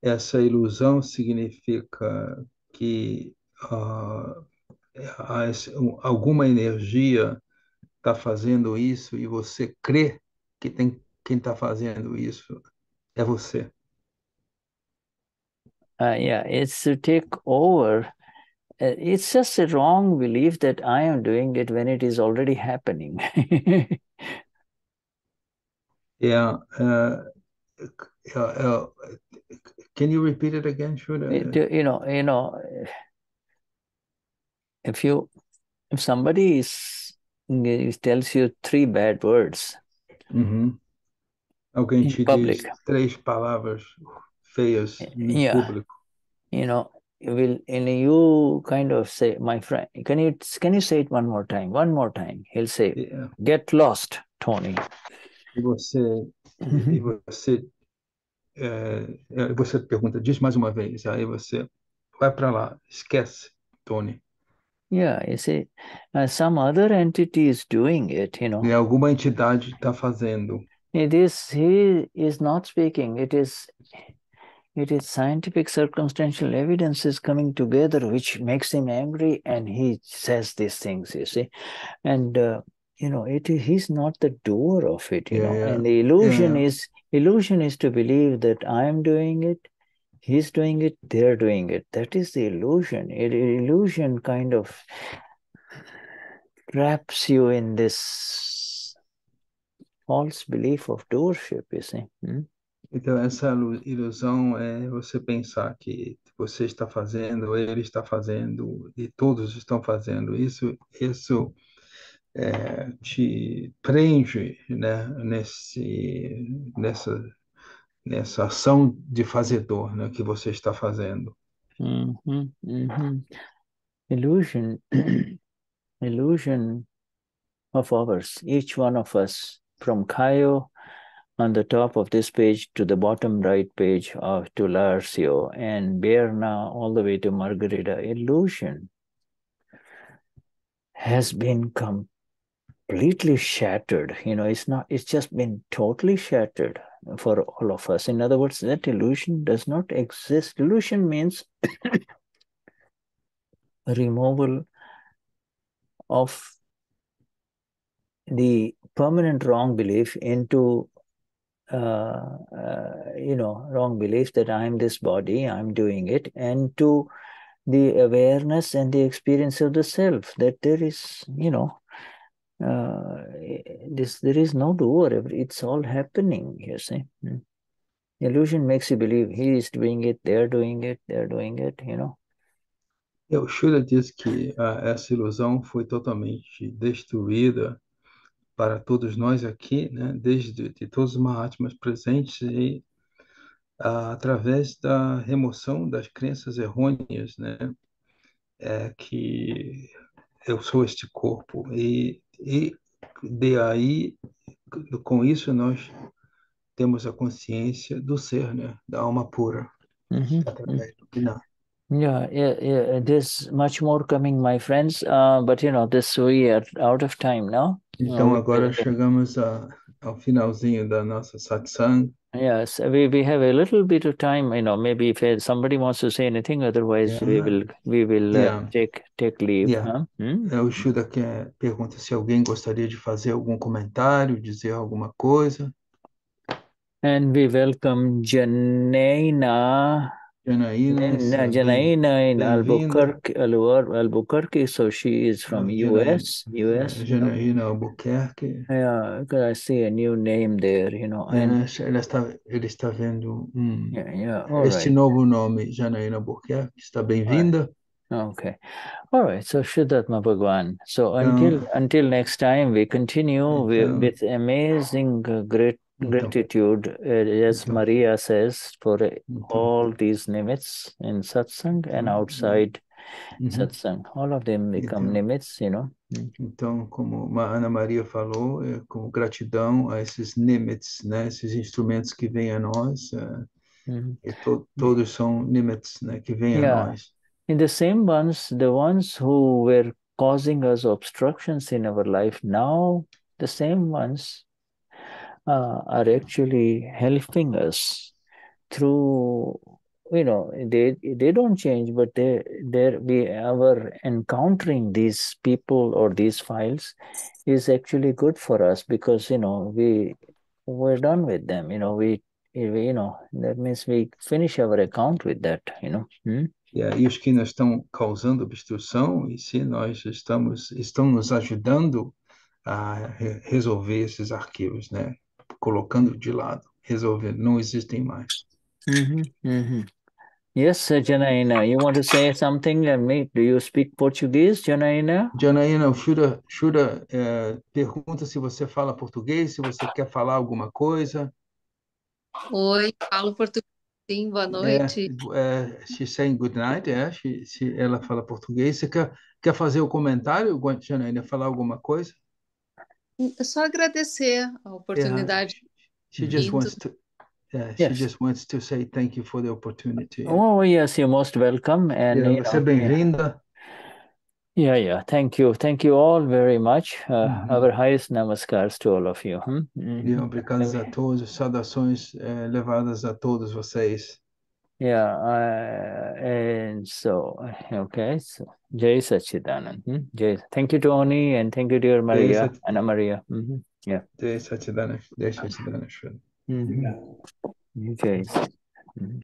B: Essa ilusão significa que alguma energia está fazendo isso e você crê que quem está fazendo isso é você.
A: Yeah, it's to take over. It's just a wrong belief that I am doing it when it is already happening.
B: Can you repeat it again, Shuddha?
A: If somebody tells you 3 bad words,
B: alguém
A: in
B: te
A: public,
B: diz 3 palavras feias em público,
A: you kind of say, my friend, can you say it one more time? One more time. He'll say, get lost, Tony.
B: E você pergunta, diz mais uma vez, aí você vai para lá, esquece, Tony.
A: Yeah, you see, some other entity is doing it,
B: E alguma entidade está fazendo.
A: He is not speaking. It is scientific circumstantial evidence is coming together, which makes him angry, and he says these things, you see. And, he's not the doer of it, And the illusion is to believe that I'm doing it, he's doing it, they're doing it. That is the illusion. Illusion kind of traps you in this false belief of doership, you see.
B: Então, essa ilusão é você pensar que você está fazendo, ele está fazendo, e todos estão fazendo. Isso te prende, né, nessa ação de fazedor, né, que você está fazendo.
A: Illusion of ours, each one of us, from Caio on the top of this page to the bottom right page to Larcio and Berna all the way to Margarita, illusion has been completely shattered. It's just been totally shattered for all of us. In other words, that illusion does not exist. Illusion means removal of the permanent wrong belief into wrong belief that I'm this body, I'm doing it, and to the awareness and the experience of the self, that there is, there is no doer, it's all happening, you see. Illusion makes you believe he is doing it, they're doing it,
B: O Shuddha diz que essa ilusão foi totalmente destruída para todos nós aqui, né, desde de todos os Mahatmas presentes e através da remoção das crenças errôneas, né, que eu sou este corpo e de aí, com isso nós temos a consciência do ser, né, da alma pura, através do Gnani.
A: Yeah. There's much more coming, my friends. But we are out of time now.
B: Então agora chegamos ao finalzinho da nossa satsang.
A: Yes, we have a little bit of time. Maybe if somebody wants to say anything, otherwise we will take leave.
B: O Shuddha pergunta se alguém gostaria de fazer algum comentário, dizer alguma coisa.
A: And we welcome Janena Janaína in
B: bem-vinda.
A: Albuquerque, so she is from US.
B: Janaína Albuquerque.
A: Yeah, because I see a new name there, and
B: Ele está vendo
A: all
B: novo nome, Janaína Albuquerque. Está bem-vinda.
A: Okay. All right. So Shuddhatma Bhagwan. So until next time, we continue with amazing gratitude, as Maria says, for all these nimitz in satsang and outside satsang. All of them become nimitz,
B: Então, como a Ana Maria falou, com gratidão a esses nimitz, né, esses instrumentos que vêm a nós, e todos são nimitz, né, que vêm a nós.
A: In the same ones, the ones who were causing us obstructions in our life, now the same ones are actually helping us through, they don't change, but we are encountering these people or these files is actually good for us because we're done with them. That means we finish our account with that.
B: E os que ainda estão causando obstrução, e se nós estão nos ajudando a resolver esses arquivos, né? Colocando de lado, resolvendo, não existem mais.
A: Yes, Janaína, you want to say something? Do you speak Portuguese, Janaína?
B: Janaína, o Shura pergunta se você fala português, se você quer falar alguma coisa.
G: Oi, falo português, sim, boa noite.
B: She's saying good night, ela fala português. Você quer fazer o comentário, Janaína, falar alguma coisa?
G: É só agradecer a oportunidade.
B: She just wants to she just wants to say thank you for the opportunity.
A: Oh, yes, you're most welcome. And
B: você é bem-vinda.
A: Yeah. Thank you. Thank you all very much. Our highest namaskars to all of you.
B: Obrigados a todos, saudações levadas a todos vocês.
A: Yeah, and so, okay, so Jai Sachidanand. Jai. Thank you, Tony, and thank you, dear Maria, Ana Maria. Yeah.
B: Jai Sachidanand. Jai Sachidanand.
A: Jai.